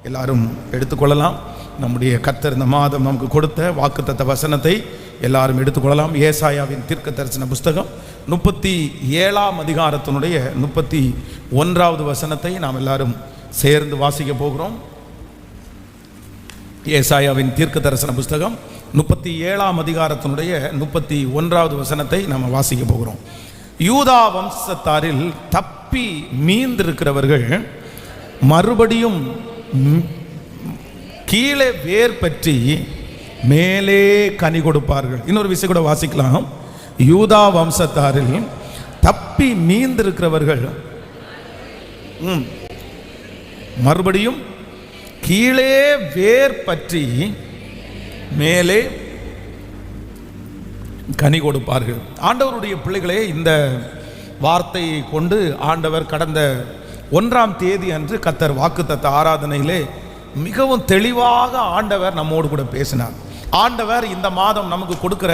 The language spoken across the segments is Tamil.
எல்லாரும் எடுத்துக்கொள்ளலாம். நம்முடைய கர்த்தர் இந்த மாதம் நமக்கு கொடுத்த வாக்குத்தத்த வசனத்தை எல்லாரும் எடுத்துக்கொள்ளலாம். ஏசாயாவின் தீர்க்க தரிசன புஸ்தகம் 37ஆம் அதிகாரத்தினுடைய 31வது வசனத்தை நாம் எல்லாரும் சேர்ந்து வாசிக்க போகிறோம். ஏசாயாவின் தீர்க்க தரிசன புஸ்தகம் 37ஆம் அதிகாரத்தினுடைய 31வது வசனத்தை நாம் வாசிக்க போகிறோம். யூதா வம்சத்தாரில் தப்பி மீந்திருக்கிறவர்கள் மறுபடியும் கீழே வேர் பற்றி மேலே கனி கொடுப்பார்கள். இன்னொரு விஷயம் கூட வாசிக்கலாம். யூதா வம்சத்தாரில் தப்பி மீந்திருக்கிறவர்கள் மறுபடியும் கீழே வேர் பற்றி மேலே கனி கொடுப்பார்கள். ஆண்டவருடைய பிள்ளைகளே, இந்த வார்த்தையை கொண்டு ஆண்டவர் கடந்த 1ஆம் தேதி அன்று கர்த்தர் வாக்குத்தத்த ஆராதனையிலே மிகவும் தெளிவாக ஆண்டவர் நம்மோடு கூட பேசினார். ஆண்டவர் இந்த மாதம் நமக்கு கொடுக்கிற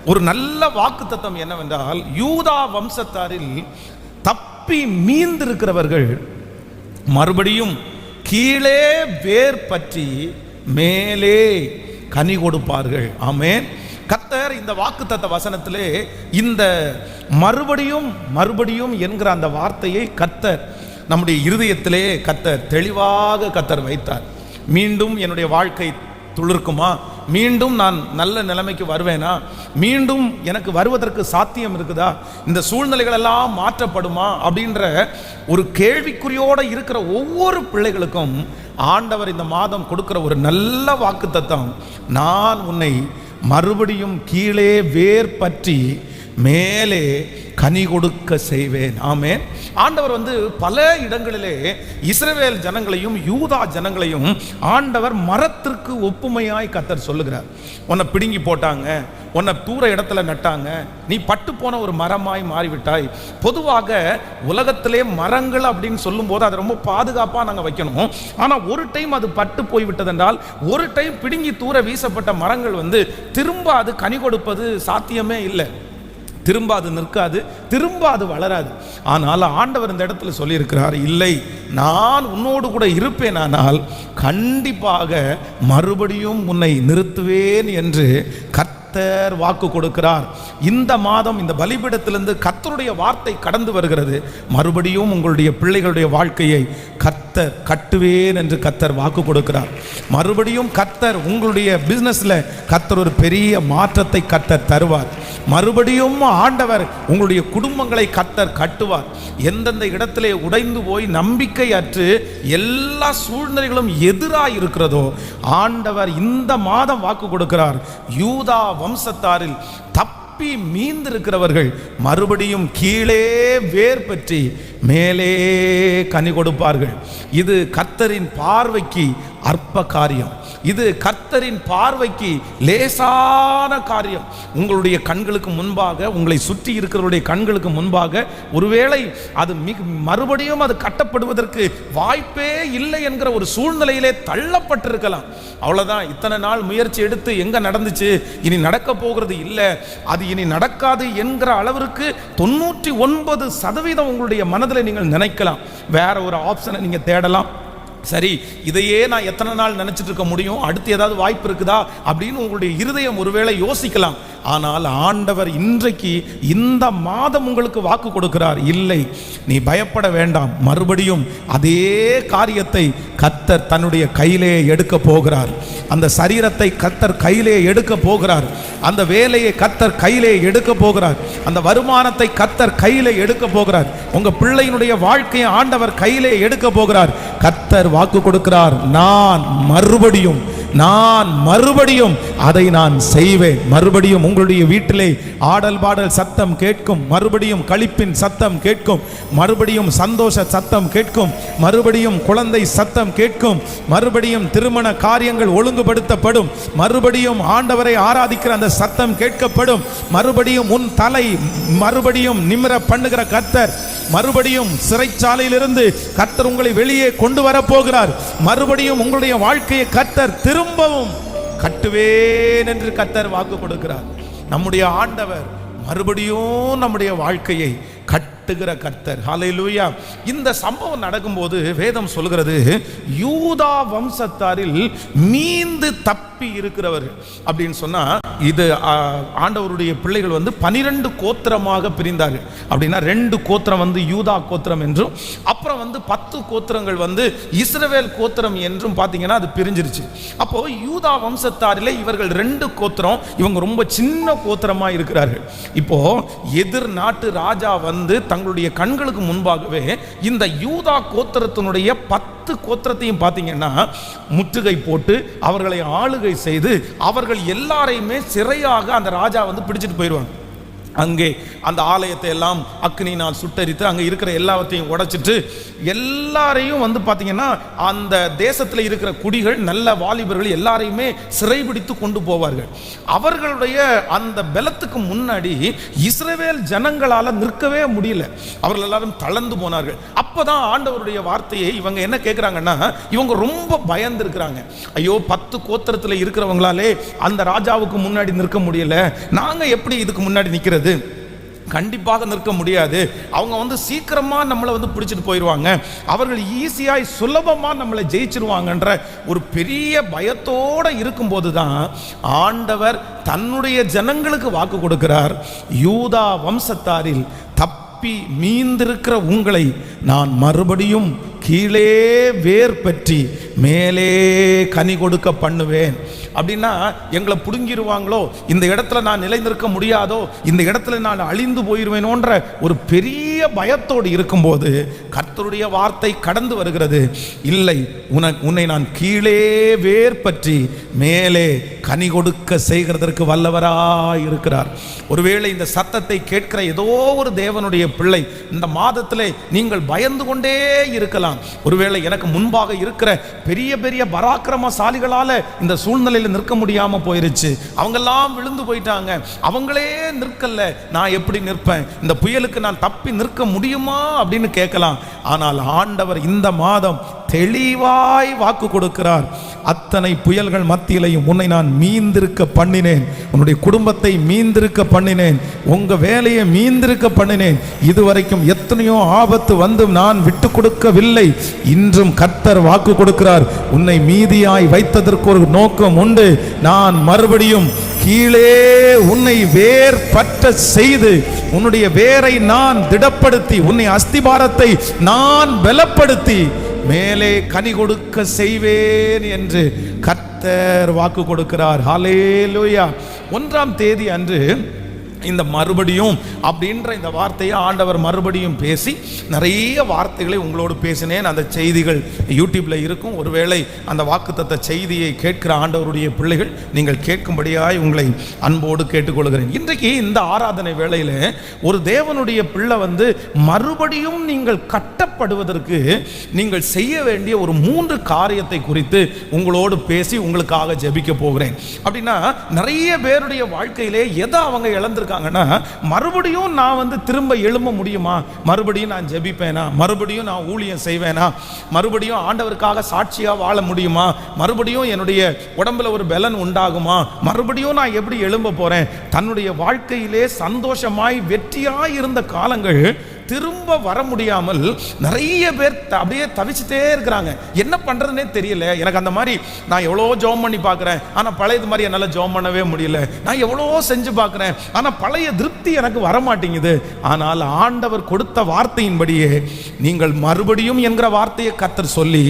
ஒரு நல்ல வாக்குத்தத்தம் என்னவென்றால், யூதா வம்சத்தாரில் தப்பி மீந்திருக்கிறவர்கள் மறுபடியும் கீழே வேர் பற்றி மேலே கனி கொடுப்பார்கள். ஆமென். கர்த்தர் இந்த வாக்குத்தத்த வசனத்திலே இந்த மறுபடியும் என்கிற அந்த வார்த்தையை கர்த்தர் நம்முடைய இருதயத்திலே கர்த்தர் தெளிவாக கர்த்தர் வைத்தார். மீண்டும் என்னுடைய வாழ்க்கை துளிர்க்குமா? மீண்டும் நான் நல்ல நிலைமைக்கு வருவேனா? மீண்டும் எனக்கு வருவதற்கு சாத்தியம் இருக்குதா? இந்த சூழ்நிலைகள் எல்லாம் மாற்றப்படுமா அப்படின்ற ஒரு கேள்விக்குறியோடு இருக்கிற ஒவ்வொரு பிள்ளைகளுக்கும் ஆண்டவர் இந்த மாதம் கொடுக்கிற ஒரு நல்ல வாக்குத்தத்தம், நான் உன்னை மறுபடியும் கீழே வேர் பற்றி மேலே கனி கொடுக்க செய்வேன். ஆமென். ஆண்டவர் பல இடங்களிலே இஸ்ரவேல் ஜனங்களையும் யூதா ஜனங்களையும் ஆண்டவர் மரத்திற்கு ஒப்புமையாய் கர்த்தர் சொல்லுகிறார். உன்னை பிடுங்கி போட்டாங்க, உன்னை தூர இடத்துல நட்டாங்க, நீ பட்டு போன ஒரு மரமாய் மாறிவிட்டாய். பொதுவாக உலகத்திலே மரங்கள் அப்படின்னு சொல்லும் போது அதை ரொம்ப பாதுகாப்பாக நாங்கள் வைக்கணும். ஆனால் ஒரு டைம் அது பட்டு போய்விட்டதென்றால், ஒரு டைம் பிடுங்கி தூர வீசப்பட்ட மரங்கள் திரும்ப அது கனி கொடுப்பது சாத்தியமே இல்லை. திரும்ப அது நிற்காது, திரும்ப அது வளராது. ஆனால் ஆண்டவர் இந்த இடத்துல சொல்லியிருக்கிறார், இல்லை, நான் உன்னோடு கூட இருப்பேனானால் கண்டிப்பாக மறுபடியும் உன்னை நிறுத்துவேன் என்று கர்த்தர் வாக்கு கொடுக்கிறார். இந்த மாதம் இந்த பலிபீடத்திலிருந்து கர்த்தருடைய வார்த்தை கடந்து வருகிறது. மறுபடியும் உங்களுடைய பிள்ளைகளுடைய வாழ்க்கையை கர்த்தர் கட்டுவேன் என்று கர்த்தர் வாக்கு கொடுக்கிறார். மறுபடியும் கர்த்தர் உங்களுடைய பிசினஸ்ல கர்த்தர் ஒரு பெரிய மாற்றத்தை கர்த்தர் தருவார். மறுபடியும் ஆண்டவர் உங்களுடைய குடும்பங்களை கர்த்தர் கட்டுவார். எந்தெந்த இடத்திலே உடைந்து போய் நம்பிக்கை அற்று எல்லா சூழ்நிலைகளும் எதிராக இருக்கிறதோ, ஆண்டவர் இந்த மாதம் வாக்கு கொடுக்கிறார், யூதா வம்சத்தாரில் தப்பி மீந்திருக்கிறவர்கள் மறுபடியும் கீழே வேர் பற்றி மேலே கனி கொடுப்பார்கள். இது கர்த்தரின் பார்வைக்கு அற்ப காரியம். இது கர்த்தரின் பார்வைக்கு லேசான காரியம். உங்களுடைய கண்களுக்கு முன்பாக, உங்களை சுற்றி இருக்கிறவருடைய கண்களுக்கு முன்பாக ஒருவேளை அது மறுபடியும் அது கட்டப்படுவதற்கு வாய்ப்பே இல்லை என்கிற ஒரு சூழ்நிலையிலே தள்ளப்பட்டிருக்கலாம். அவ்வளோதான். இத்தனை நாள் முயற்சி எடுத்து எங்க நடந்துச்சு, இனி நடக்க போகிறது இல்லை, அது இனி நடக்காது என்கிற அளவிற்கு 99% உங்களுடைய மனதில் நீங்கள் நினைக்கலாம். வேற ஒரு ஆப்ஷனை நீங்க தேடலாம். சரி, இதையே நான் எத்தனை நாள் நினைச்சிட்டு இருக்க முடியும், அடுத்து ஏதாவது வாய்ப்பு இருக்குதா அப்படின்னு உங்களுடைய இருதயம் ஒருவேளை யோசிக்கலாம். ஆனால் ஆண்டவர் இன்றைக்கு இந்த மாதம் உங்களுக்கு வாக்கு கொடுக்கிறார், இல்லை, நீ பயப்பட வேண்டாம், மறுபடியும் அதே காரியத்தை கர்த்தர் தன்னுடைய கையிலே எடுக்க போகிறார். அந்த சரீரத்தை கர்த்தர் கையிலே எடுக்க போகிறார். அந்த வேலையை கர்த்தர் கையிலே எடுக்க போகிறார். அந்த வருமானத்தை கர்த்தர் கையிலே எடுக்க போகிறார். உங்க பிள்ளையினுடைய வாழ்க்கையை ஆண்டவர் கையிலே எடுக்க போகிறார். கர்த்தர் வாக்கு கொடுக்கிறார், நான் மறுபடியும் அதை நான் செய்வேன். மறுபடியும் உங்களுடைய வீட்டிலே ஆடல் பாடல் சத்தம் கேட்கும், மறுபடியும் களிப்பின் சத்தம் கேட்கும், மறுபடியும் சந்தோஷ சத்தம் கேட்கும், மறுபடியும் குழந்தை சத்தம் கேட்கும், மறுபடியும் திருமண காரியங்கள் ஒழுங்குபடுத்தப்படும், மறுபடியும் ஆண்டவரை ஆராதிக்கிற அந்த சத்தம் கேட்கப்படும், மறுபடியும் உன் தலை மறுபடியும் நிமிர பண்ணுகிற கர்த்தர், மறுபடியும் சிறைச்சாலையிலிருந்து கர்த்தர் உங்களை வெளியே கொண்டு வரப்போகிறார். மறுபடியும் உங்களுடைய வாழ்க்கையை கர்த்தர் திரும்பவும் கட்டுவேன் என்று கர்த்தர் வாக்கு கொடுக்கிறார். நம்முடைய ஆண்டவர் மறுபடியும் நம்முடைய வாழ்க்கையை கட்ட கட்டுகிற கர்த்தர். ஹல்லேலூயா. இந்த சம்பவம் நடக்கும்போது வேதம் சொல்கிறது, யூதா வம்சத்தாரில் மீந்து தப்பி இருக்கிறவர் அப்படின்னு சொன்னா, இது ஆண்டவருடைய பிள்ளைகள் 12 கோத்திரமாக பிரிந்தார்கள். அப்படின்னா 2 கோத்திரம் யூதா கோத்திரம் என்றும், அப்புறம் 10 கோத்திரங்கள் இஸ்ரவேல் கோத்திரம் என்றும் பார்த்தீங்கன்னா அது பிரிஞ்சிருச்சு. அப்போ யூதா வம்சத்தாரிலே இவர்கள் 2 கோத்திரம், இவங்க ரொம்ப சின்ன கோத்திரமா இருக்கிறார்கள். இப்போ எதிர் நாட்டு ராஜா தங்களுடைய கண்களுக்கு முன்பாகவே இந்த யூதா கோத்திரத்தினுடைய 10 கோத்திரத்தையும் பார்த்தீங்கன்னா முற்றுகை போட்டு அவர்களை ஆளுகை செய்து அவர்கள் எல்லாரையுமே சிறையாக அந்த ராஜா பிடிச்சிட்டு போயிடுவாங்க. அங்கே அந்த ஆலயத்தை எல்லாம் அக்னினால் சுட்டரித்து அங்கே இருக்கிற எல்லாத்தையும் உடைச்சிட்டு எல்லாரையும் பார்த்தீங்கன்னா அந்த தேசத்தில் இருக்கிற குடிகள் நல்ல வாலிபர்கள் எல்லாரையுமே சிறைபிடித்து கொண்டு போவார்கள். அவர்களுடைய அந்த பலத்துக்கு முன்னாடி இஸ்ரவேல் ஜனங்களால் நிற்கவே முடியல. அவர்கள் எல்லாரும் தளர்ந்து போனார்கள். அப்போதான் ஆண்டவருடைய வார்த்தையை இவங்க என்ன கேட்குறாங்கன்னா, இவங்க ரொம்ப பயந்து இருக்கிறாங்க. ஐயோ, 10 கோத்திரத்தில் இருக்கிறவங்களாலே அந்த ராஜாவுக்கு முன்னாடி நிற்க முடியல, நாங்கள் எப்படி இதுக்கு முன்னாடி நிற்கிறது? கண்டிப்பாக நிற்க முடியாது. அவங்க சீக்கிரமா நம்மளை பிடிச்சிட்டு போயிடுவாங்க, அவர்கள் ஈஸியாய் சுலபமா நம்மளை ஜெயிச்சிருவாங்கன்ற ஒரு பெரிய பயத்தோட இருக்கும்போது தான் ஆண்டவர் தன்னுடைய ஜனங்களுக்கு வாக்கு கொடுக்கிறார். யூதா வம்சத்தாரில் தப்பி மீந்திருக்கிற உங்களை நான் மறுபடியும் கீழே வேர் பற்றி மேலே கனி கொடுக்க பண்ணுவேன். அப்படின்னா எங்களை புடுங்கிடுவாங்களோ, இந்த இடத்துல நான் நிலைநிற்க முடியாதோ, இந்த இடத்துல நான் அழிந்து போயிடுவேனோன்ற ஒரு பெரிய பயத்தோடு இருக்கும்போது கர்த்தருடைய வார்த்தை கடந்து வருகிறது. இல்லை, உன்னை நான் கீழே வேர் பற்றி மேலே கனி கொடுக்க செய்கிறதற்கு வல்லவராய் இருக்கிறார். ஒருவேளை இந்த சத்தத்தை கேட்கிற ஏதோ ஒரு தேவனுடைய பிள்ளை இந்த மாதத்திலே நீங்கள் பயந்து கொண்டே இருக்கலாம். ஒருவேளை எனக்கு முன்பாக இருக்கிற பெரிய பெரிய பராக்கிரமசாலிகளால இந்த சூழ்நிலையில் நிற்க முடியாம போயிருச்சு, அவங்கெல்லாம் விழுந்து போயிட்டாங்க, அவங்களே நிற்கல, நான் எப்படி நிற்பேன்? இந்த புயலுக்கு நான் தப்பி நிற்க முடியுமா அப்படின்னு கேட்கலாம். ஆனால் ஆண்டவர் இந்த மாதம் தெளிவாய் வாக்கு கொடுக்கிறார். அத்தனை புயல்கள் மத்தியிலையும் உன்னை நான் மீந்திருக்க பண்ணினேன், உன்னுடைய குடும்பத்தை மீந்திருக்க பண்ணினேன், உங்க வேலையை மீந்திருக்க பண்ணினேன். இதுவரைக்கும் எத்தனையோ ஆபத்து வந்தும் நான் விட்டு கொடுக்கவில்லை. இன்றும் கர்த்தர் வாக்கு கொடுக்கிறார், உன்னை மீதியாய் வைத்ததற்கு ஒரு நோக்கம் உண்டு. நான் மறுபடியும் கீழே உன்னை வேர் பற்ற செய்து உன்னுடைய வேரை நான் திடப்படுத்தி உன்னை அஸ்திபாரத்தை நான் பலப்படுத்தி மேலே கனி கொடுக்க செய்வேன் என்று கர்த்தர் வாக்கு கொடுக்கிறார். ஹல்லேலூயா. 1ஆம் தேதி அன்று இந்த மறுபடியும் அப்படின்ற இந்த வார்த்தையை ஆண்டவர் மறுபடியும் பேசி நிறைய வார்த்தைகளை உங்களோடு பேசினேன். அந்த செய்திகள் யூடியூப்ல இருக்கும். ஒருவேளை அந்த வாக்குத்தத்த செய்தியை கேட்கிற ஆண்டவருடைய பிள்ளைகள் நீங்கள் கேட்கும்படியாய் உங்களை அன்போடு கேட்டுக்கொள்கிறேன். இன்றைக்கு இந்த ஆராதனை வேளையில ஒரு தேவனுடைய பிள்ளை மறுபடியும் நீங்கள் கட்டப்படுவதற்கு நீங்கள் செய்ய வேண்டிய ஒரு 3 காரியத்தை குறித்து உங்களோடு பேசி உங்களுக்காக ஜெபிக்க போகிறேன். அப்படின்னா நிறைய பேருடைய வாழ்க்கையிலே எதை அவங்க இழந்திருக்காங்க, மறுபடியும் நான் திரும்ப எழும்ப முடியுமா, மறுபடியும் நான் ஜெபிப்பேனா, மறுபடியும் நான் ஊழியம் செய்வேனா, மறுபடியும் ஆண்டவருக்காக சாட்சியா வாழ முடியுமா, மறுபடியும் என்னுடைய உடம்புல ஒரு பலன் உண்டாகுமா, மறுபடியும் நான் எப்படி எழும்ப போறேன்? தன்னுடைய வாழ்க்கையிலே சந்தோஷமாய் வெற்றியாய் இருந்த காலங்கள் திரும்ப வர முடியாமல் நிறைய பேர் அப்படியே தவிச்சுட்டே இருக்கிறாங்க. என்ன பண்றதுன்னே தெரியல. எனக்கு அந்த மாதிரி நான் எவ்வளோ ஜெபம் பண்ணி பார்க்குறேன், ஆனால் பழையது மாதிரி என்னால் ஜெபம் பண்ணவே முடியல. நான் எவ்வளோ செஞ்சு பார்க்குறேன், ஆனால் பழைய திருப்தி எனக்கு வர மாட்டேங்குது. ஆனால் ஆண்டவர் கொடுத்த வார்த்தையின்படியே நீங்கள் மறுபடியும் என்கிற வார்த்தையை கர்த்தர் சொல்லி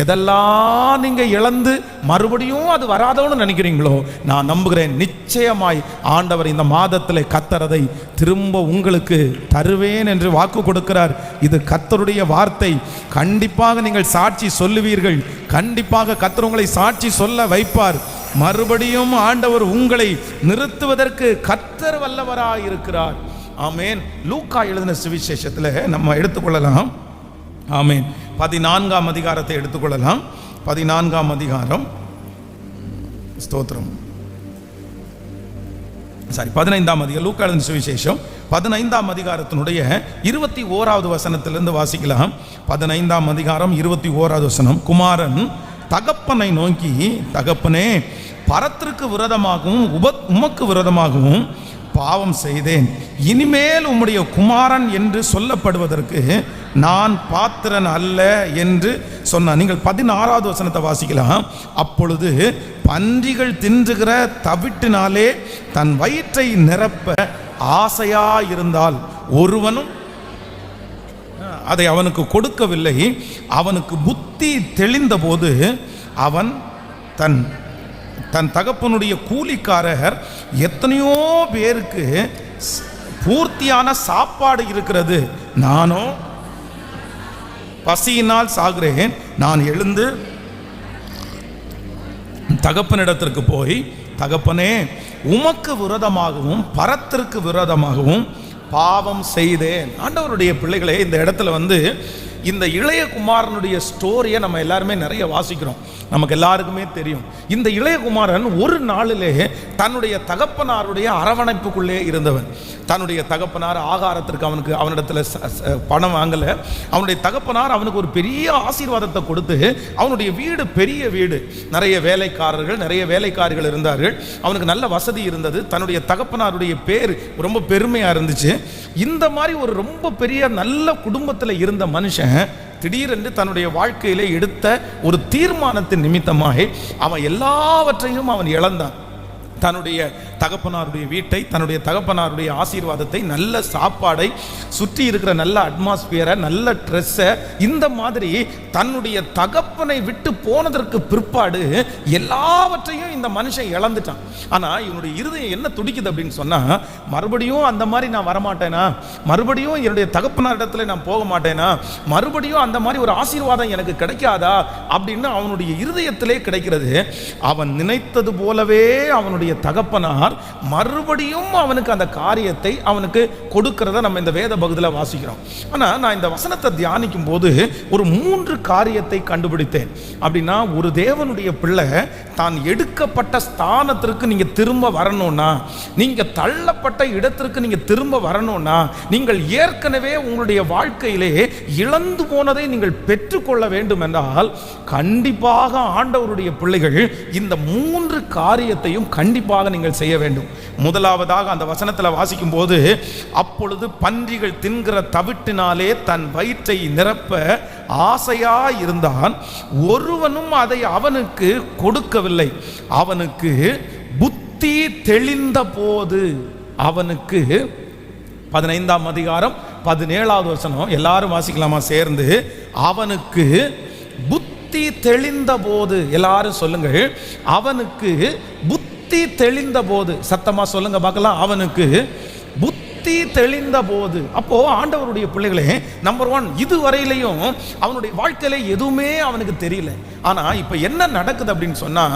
எதெல்லாம் நீங்க இழந்து மறுபடியும் அது வராதோன்னு நினைக்கிறீங்களோ, நான் நம்புகிறேன் நிச்சயமாய் ஆண்டவர் இந்த மாதத்தில் கர்த்தர் அதை திரும்ப உங்களுக்கு தருவேன் என்று வாக்கு கொடுக்கிறார். இது கர்த்தருடைய வார்த்தை. கண்டிப்பாக நீங்கள் சாட்சி சொல்லுவீர்கள். கண்டிப்பாக கர்த்தர் உங்களை சாட்சி சொல்ல வைப்பார். மறுபடியும் ஆண்டவர் உங்களை நிறுத்துவதற்கு கர்த்தர் வல்லவராய் இருக்கிறார். ஆமேன். லூக்கா எழுதின சுவிசேஷத்தில் நம்ம எடுத்துக்கொள்ளலாம். ஆமேன். 14ஆம் அதிகாரத்தை எடுத்துக்கொள்ளலாம். 14ஆம் அதிகாரம், ஸ்தோத்திரம், 15ஆம் அதிகாரம், லூக்கா எழுதின சுவிசேஷம் 15ஆம் அதிகாரத்தினுடைய 21வது வசனத்திலிருந்து வாசிக்கலாம். 15ஆம் அதிகாரம் 21வது வசனம். குமாரன் தகப்பனை நோக்கி, தகப்பனே, பரத்திற்கு விரோதமாகவும் உமக்கு விரோதமாகவும் பாவம் செய்தேன், இனிமேல் உம்முடைய குமாரன் என்று சொல்லப்படுவதற்கு நான் பாத்திரன் அல்ல என்று சொன்னான். நீங்கள் 16வது வசனத்தை வாசிக்கலாம். அப்பொழுது பன்றிகள் தின்றுகிற தவிட்டினாலே தன் வயிற்றை நிரப்ப ஆசையாயிருந்தால் ஒருவனும் அதை அவனுக்கு கொடுக்கவில்லை. அவனுக்கு புத்தி தெளிந்த போது அவன் தன் தன் தகப்பனுடைய கூலிக்காரர் எத்தனையோ பேருக்கு பூர்த்தியான சாப்பாடு இருக்கிறது, நானோ பசியினால் சாகிறேன். நான் எழுந்து தகப்பனிடத்திற்கு போய், தகப்பனே, உமக்கு விரோதமாகவும் பரத்திற்கு விரோதமாகவும் பாவம் செய்தேன். ஆண்டவருடைய பிள்ளைகளே, இந்த இடத்துல இந்த இளைய குமாரனுடைய ஸ்டோரியை நம்ம எல்லாருமே நிறைய வாசிக்கிறோம், நமக்கு எல்லாருக்குமே தெரியும். இந்த இளைய குமாரன் ஒரு நாளிலே தன்னுடைய தகப்பனாருடைய அரவணைப்புக்குள்ளே இருந்தவன். தன்னுடைய தகப்பனார் ஆகாரத்திற்கு அவனிடத்தில் பணம் வாங்கலை. அவனுடைய தகப்பனார் அவனுக்கு ஒரு பெரிய ஆசீர்வாதத்தை கொடுத்து, அவனுடைய வீடு பெரிய வீடு, நிறைய வேலைக்காரர்கள் நிறைய வேலைக்காரிகள் இருந்தார்கள், அவனுக்கு நல்ல வசதி இருந்தது. தன்னுடைய தகப்பனாருடைய பேர் ரொம்ப பெருமையாக இருந்துச்சு. இந்த மாதிரி ஒரு ரொம்ப பெரிய நல்ல குடும்பத்தில் இருந்த மனுஷன் திடீரென்று தன்னுடைய வாழ்க்கையிலே எடுத்த ஒரு தீர்மானத்தின் நிமித்தமாக அவன் எல்லாவற்றையும் அவன் இழந்தான். தன்னுடைய தகப்பனாருடைய வீட்டை, தன்னுடைய தகப்பனாருடைய ஆசீர்வாதத்தை, நல்ல சாப்பாடை, சுற்றி இருக்கிற நல்ல அட்மாஸ்பியரை, நல்ல ட்ரெஸ்ஸை, இந்த மாதிரி தன்னுடைய தகப்பனை விட்டு போனதற்கு பிற்பாடு எல்லாவற்றையும் இந்த மனுஷன் இழந்துட்டான். ஆனால் இவனுடைய இருதயம் என்ன துடிக்குது அப்படின்னு சொன்னால், மறுபடியும் அந்த மாதிரி நான் வரமாட்டேனா, மறுபடியும் என்னுடைய தகப்பனார் இடத்துல நான் போக மாட்டேனா, மறுபடியும் அந்த மாதிரி ஒரு ஆசீர்வாதம் எனக்கு கிடைக்காதா அப்படின்னு அவனுடைய இருதயத்திலே கிடைக்கிறது. அவன் நினைத்தது போலவே அவனுடைய தகப்பனார் மறுபடியும் அவனுக்கு அந்த காரியத்தை அவனுக்கு கொடுக்கிறத நம்ம இந்த வேத பகுதியில் வாசிக்கிறோம். ஆனால் நான் இந்த வசனத்தை தியானிக்கும் போது ஒரு 3 காரியத்தை கண்டுபிடித்தேன். அப்படின்னா, ஒரு தேவனுடைய பிள்ளை தான் எடுக்கப்பட்ட ஸ்தானத்திற்கு நீங்க திரும்ப வரணும்னா, நீங்க தள்ளப்பட்ட இடத்திற்கு நீங்க திரும்ப வரணும்னா, நீங்கள் ஏற்கனவே உங்களுடைய வாழ்க்கையிலே இழந்து போனதை நீங்கள் பெற்றுக்கொள்ள வேண்டும் என்றால், கண்டிப்பாக ஆண்டவருடைய பிள்ளைகள் இந்த 3 காரியத்தையும் கண்டிப்பாக நீங்கள் செய்ய வேண்டும். முதலாவதாக அந்த வசனத்தில் வாசிக்கும் போது, அப்பொழுது பன்றிகள் தின்கிற தவிட்டினாலே தன் வயிற்றை நிரப்ப ஆசையா இருந்தான், ஒருவனும் அதை அவனுக்கு கொடுக்கவில்லை. அவனுக்கு புத்தி தெளிந்த போது, அவனுக்கு 15ஆம் அதிகாரம் 17வது வசனம் எல்லாரும் வாசிக்கலாமா சேர்ந்து? அவனுக்கு புத்தி தெளிந்த போது, எல்லாரும் சொல்லுங்கள், அவனுக்கு புத்தி தெளிந்த போது, சத்தமா சொல்லுங்க பார்க்கலாம், அவனுக்கு புத்தி தெளிந்த போது. அப்போ ஆண்டவருடைய பிள்ளைகளே, நம்பர் 1, இதுவரையிலையும் அவனுடைய வாழ்க்கையில எதுவுமே அவனுக்கு தெரியல. ஆனா இப்ப என்ன நடக்குது அப்படின்னு சொன்னா,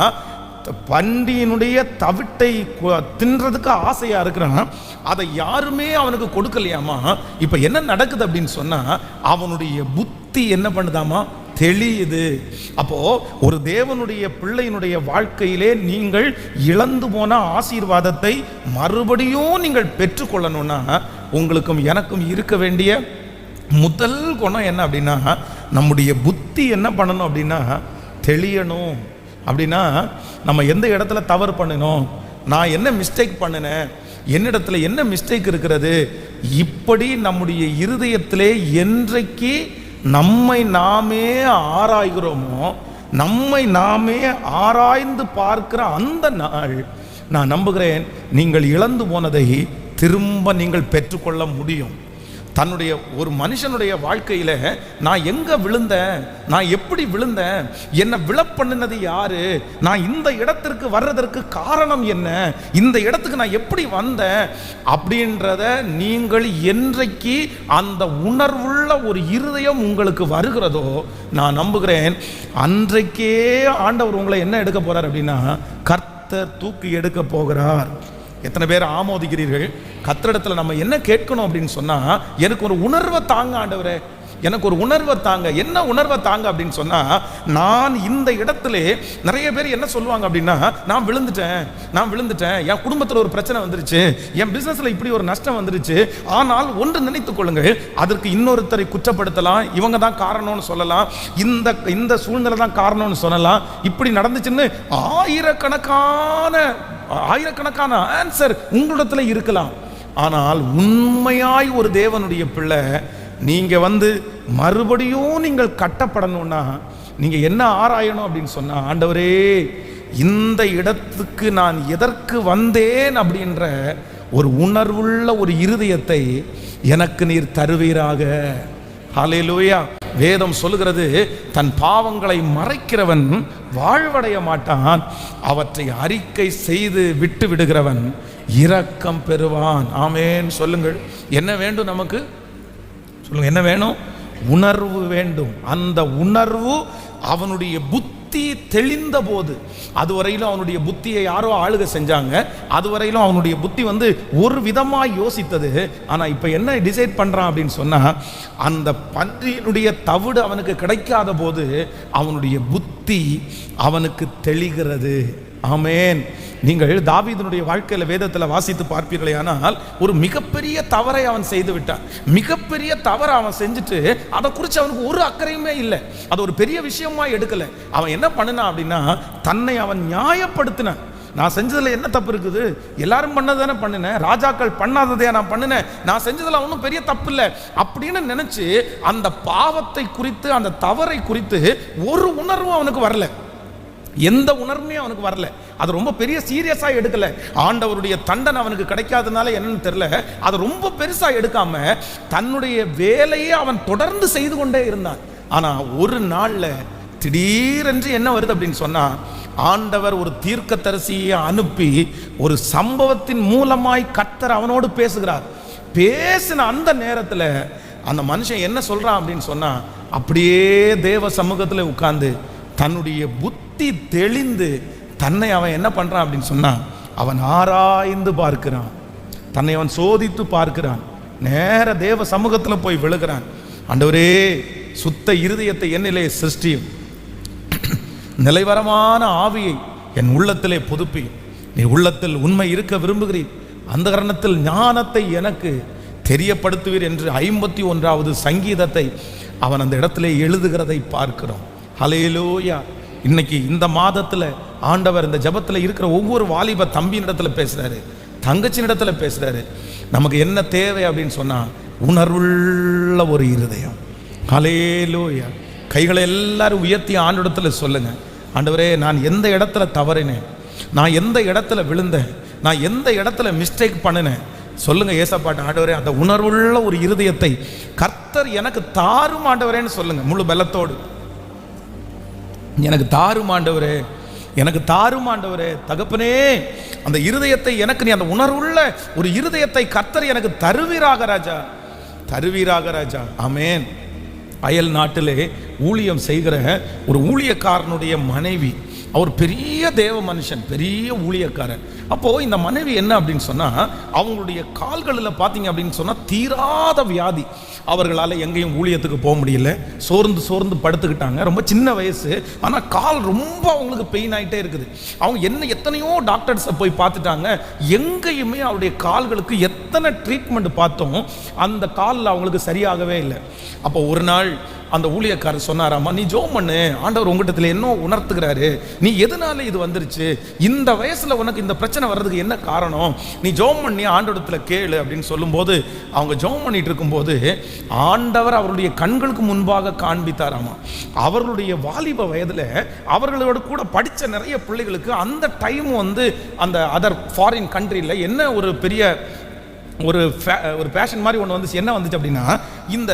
பண்டியினுடைய தவிட்டை தின்றதுக்கு ஆசையா இருக்கிறான், அதை யாருமே அவனுக்கு கொடுக்கலையாமா. இப்ப என்ன நடக்குது அப்படின்னு சொன்னா, அவனுடைய புத்தி என்ன பண்ணுதாமா, தெளியுது. அப்போ ஒரு தேவனுடைய பிள்ளையினுடைய வாழ்க்கையிலே நீங்கள் இழந்து போன ஆசீர்வாதத்தை மறுபடியும் நீங்கள் பெற்றுக்கொள்ளணும்னா, உங்களுக்கும் எனக்கும் இருக்க வேண்டிய முதல் குணம் என்ன அப்படின்னா, நம்முடைய புத்தி என்ன பண்ணணும் அப்படின்னா, தெளியணும். அப்படின்னா, நம்ம எந்த இடத்துல தவறு பண்ணினோம், நான் என்ன மிஸ்டேக் பண்ணினேன், என்னிடத்துல என்ன மிஸ்டேக் இருக்கிறது, இப்படி நம்முடைய இருதயத்திலே என்றைக்கு நம்மை நாமே ஆராய்கிறோமோ, நம்மை நாமே ஆராய்ந்து பார்க்கிற அந்த நாள், நான் நம்புகிறேன் நீங்கள் இழந்து போனதை திரும்ப நீங்கள் பெற்றுக்கொள்ள முடியும். தன்னுடைய ஒரு மனுஷனுடைய வாழ்க்கையில் நான் எங்கே விழுந்தேன், நான் எப்படி விழுந்தேன், என்னை விழப்பண்ணினது யாரு, நான் இந்த இடத்திற்கு வர்றதற்கு காரணம் என்ன, இந்த இடத்துக்கு நான் எப்படி வந்தேன் அப்படின்றத நீங்கள் என்றைக்கு அந்த உணர்வுள்ள ஒரு இருதயம் உங்களுக்கு வருகிறதோ, நான் நம்புகிறேன் அன்றைக்கே ஆண்டவர் உங்களை என்ன எடுக்க போறார் அப்படின்னா, கர்த்தர் தூக்கி எடுக்க போகிறார். எத்தனை பேர் ஆமோதிக்கிறீர்கள்? கர்த்தரிடத்துல நம்ம என்ன கேட்கணும் அப்படின்னு சொன்னா, எனக்கு ஒரு உணர்வை தாங்க ஆண்டவரே, எனக்கு ஒரு உணர்வை தாங்க. என்ன உணர்வை தாங்க அப்படின்னு சொன்னா, நான் இந்த இடத்துல நிறைய பேர் என்ன சொல்லுவாங்க அப்படின்னா, நான் விழுந்துட்டேன், என் குடும்பத்தில் ஒரு பிரச்சனை வந்துருச்சு, என் பிசினஸ்ல இப்படி ஒரு நஷ்டம் வந்துருச்சு. ஆனால் ஒன்று நினைத்துக் கொள்ளுங்கள், அதற்கு இன்னொருத்தரை குற்றப்படுத்தலாம், இவங்க தான் காரணம்னு சொல்லலாம், இந்த சூழ்நிலை தான் காரணம்னு சொல்லலாம், இப்படி நடந்துச்சுன்னு ஆயிரக்கணக்கான ஆன்சர் உங்களிடத்துல இருக்கலாம். ஆனால் உண்மையாய் ஒரு தேவனுடைய பிள்ளை நீங்க மறுபடியும் நீங்கள் கட்டப்படணும்னா நீங்க என்ன ஆராயணும் அப்படின்னு சொன்னா, ஆண்டவரே இந்த இடத்துக்கு நான் எதற்கு வந்தேன் அப்படின்ற ஒரு உணர்வுள்ள ஒரு இருதயத்தை எனக்கு நீர் தருவீராக. ஹல்லேலூயா. வேதம் சொல்லுகிறது, தன் பாவங்களை மறைக்கிறவன் வாழ்வடைய மாட்டான், அவற்றை அறிக்கை செய்து விட்டு விடுகிறவன் இரக்கம் பெறுவான். ஆமென். சொல்லுங்கள், என்ன வேண்டும் நமக்கு? சொல்லுங்க, என்ன வேணும்? உணர்வு வேண்டும். அந்த உணர்வு அவனுடைய புத்தி தெளிந்த போது, அதுவரையிலும் அவனுடைய புத்தியை யாரோ ஆளுக செஞ்சாங்க, அதுவரையிலும் அவனுடைய புத்தி ஒரு விதமாக யோசித்தது. ஆனால் இப்போ என்ன டிசைட் பண்ணுறான் அப்படின்னு சொன்னால், அந்த பன்றியினுடைய தவிடு அவனுக்கு கிடைக்காத போது அவனுடைய புத்தி அவனுக்கு தெளிகிறது. ஆமென். நீங்கள் தாவீதுனுடைய வாழ்க்கையில் வேதத்தில் வாசித்து பார்ப்பீர்களே, ஆனால் ஒரு மிகப்பெரிய தவறை அவன் செய்து விட்டான். மிகப்பெரிய தவறை அவன் செஞ்சுட்டு அதை குறித்து அவனுக்கு ஒரு அக்கறையுமே இல்லை, அது ஒரு பெரிய விஷயமா எடுக்கலை. அவன் என்ன பண்ணினான் அப்படின்னா, தன்னை அவன் நியாயப்படுத்தினான். நான் செஞ்சதில் என்ன தப்பு இருக்குது? எல்லாரும் பண்ணதானே பண்ணினேன், ராஜாக்கள் பண்ணாததையா நான் பண்ணினேன், நான் செஞ்சதில் ஒன்றும் பெரிய தப்பு இல்லை அப்படின்னு நினைச்சு அந்த பாவத்தை குறித்து, அந்த தவறை குறித்து ஒரு உணர்வும் அவனுக்கு வரல, எந்த உணர்வுமே அவனுக்கு வரல. அது ரொம்ப பெரிய சீரியஸா எடுக்கல. ஆண்டவருடைய தண்டனை அவனுக்கு கிடைக்காதனால என்னன்னு தெரியல, அதை ரொம்ப பெருசா எடுக்காம தன்னுடைய வேலையை அவன் தொடர்ந்து செய்து கொண்டே இருந்தான். ஆனா ஒரு நாள்ல திடீரென்று என்ன வருது அப்படின்னு சொன்னா, ஆண்டவர் ஒரு தீர்க்கதரிசியை அனுப்பி ஒரு சம்பவத்தின் மூலமாய் கர்த்தர் அவனோடு பேசுகிறார். பேசின அந்த நேரத்தில் அந்த மனுஷன் என்ன சொல்றான் அப்படின்னு சொன்னா, அப்படியே தேவ சமூகத்தில் உட்கார்ந்து தன்னுடைய புத்தி தெளிந்து தன்னை அவன் என்ன பண்றான் அப்படின்னு சொன்னா, அவன் ஆராய்ந்து பார்க்கிறான், தன்னை அவன் சோதித்து பார்க்கிறான், நேர தேவ சமூகத்தில் போய் விழுகிறான். ஆண்டவரே, சுத்த இருதயத்தை என்னிலே சிருஷ்டியும், நிலைவரமான ஆவியை என் உள்ளத்திலே புதுப்பி, நீ உள்ளத்தில் உண்மை இருக்க விரும்புகிறீர், அந்த காரணத்தில் ஞானத்தை எனக்கு தெரியப்படுத்துவீர் என்று 51வது சங்கீதத்தை அவன் அந்த இடத்திலே எழுதுகிறதை பார்க்கிறோம். ஹல்லேலூயா. இன்னைக்கு இந்த மாதத்தில் ஆண்டவர் இந்த ஜபத்தில் இருக்கிற ஒவ்வொரு வாலிப தம்பியின் இடத்துல பேசுறாரு, தங்கச்சின் இடத்துல பேசுறாரு. நமக்கு என்ன தேவை அப்படின்னு சொன்னா, உணர்வுள்ள ஒரு இருதயம். ஹல்லேலூயா. கைகளை எல்லாரும் உயர்த்தி ஆண்டவரிடத்துல சொல்லுங்க, ஆண்டவரே, நான் எந்த இடத்துல தவறினேன், நான் எந்த இடத்துல விழுந்தேன், நான் எந்த இடத்துல மிஸ்டேக் பண்ணினேன், சொல்லுங்க ஏசப்பாட்ட. ஆண்டவரே, அந்த உணர்வுள்ள ஒரு இருதயத்தை கர்த்தர் எனக்கு தாரும் ஆண்டவரேன்னு சொல்லுங்க முழு பலத்தோடு. எனக்கு தாரும் ஆண்டவரே, எனக்கு தாரும் ஆண்டவரே. தகப்பனே, அந்த இருதயத்தை எனக்கு நீ, அந்த உணர்வுள்ள ஒரு இருதயத்தை கர்த்தர் எனக்கு தருவீராக ராஜா, தருவீராக ராஜா. ஆமென். அயல் நாட்டிலே ஊழியம் செய்கிற ஒரு ஊழியக்காரனுடைய மனைவி, அவர் பெரிய தேவ மனுஷன், பெரிய ஊழியக்காரன். அப்போது இந்த மனைவி என்ன அப்படின்னு சொன்னால், அவங்களுடைய கால்களில் பார்த்தீங்க அப்படின்னு சொன்னால் தீராத வியாதி, அவர்களால் எங்கேயும் ஊழியத்துக்கு போக முடியல, சோர்ந்து படுத்துக்கிட்டாங்க. ரொம்ப சின்ன வயசு, ஆனால் கால் ரொம்ப அவங்களுக்கு பெயின் ஆகிட்டே இருக்குது. அவங்க எத்தனையோ டாக்டர்ஸை போய் பார்த்துட்டாங்க, எங்கேயுமே அவருடைய கால்களுக்கு எத்தனை ட்ரீட்மெண்ட் பார்த்தோம், அந்த காலில் அவங்களுக்கு சரியாகவே இல்லை. அப்போ ஒரு நாள் அந்த ஊழியக்காரர் சொன்னாராமா, நீ ஜோம் பண்ணு, ஆண்டவர் உங்ககிட்ட என்ன உணர்த்துகிறாரு, நீ எதனால இது வந்துருச்சு, இந்த வயசுல உனக்கு இந்த பிரச்சனை வர்றதுக்கு என்ன காரணம், நீ ஜோம் பண்ணி ஆண்டவரத்துல கேளு அப்படின்னு சொல்லும்போது, அவங்க ஜோம் பண்ணிட்டு இருக்கும்போது ஆண்டவர் அவருடைய கண்களுக்கு முன்பாக காண்பித்தாராமா, அவர்களுடைய வாலிப வயதுல அவர்களோட கூட படித்த நிறைய பிள்ளைகளுக்கு அந்த டைம் அந்த அதர் ஃபாரின் கண்ட்ரியில் என்ன ஒரு பெரிய ஒரு பேஷன் மாதிரி ஒன்று வந்துச்சு. என்ன வந்துச்சு அப்படின்னா, இந்த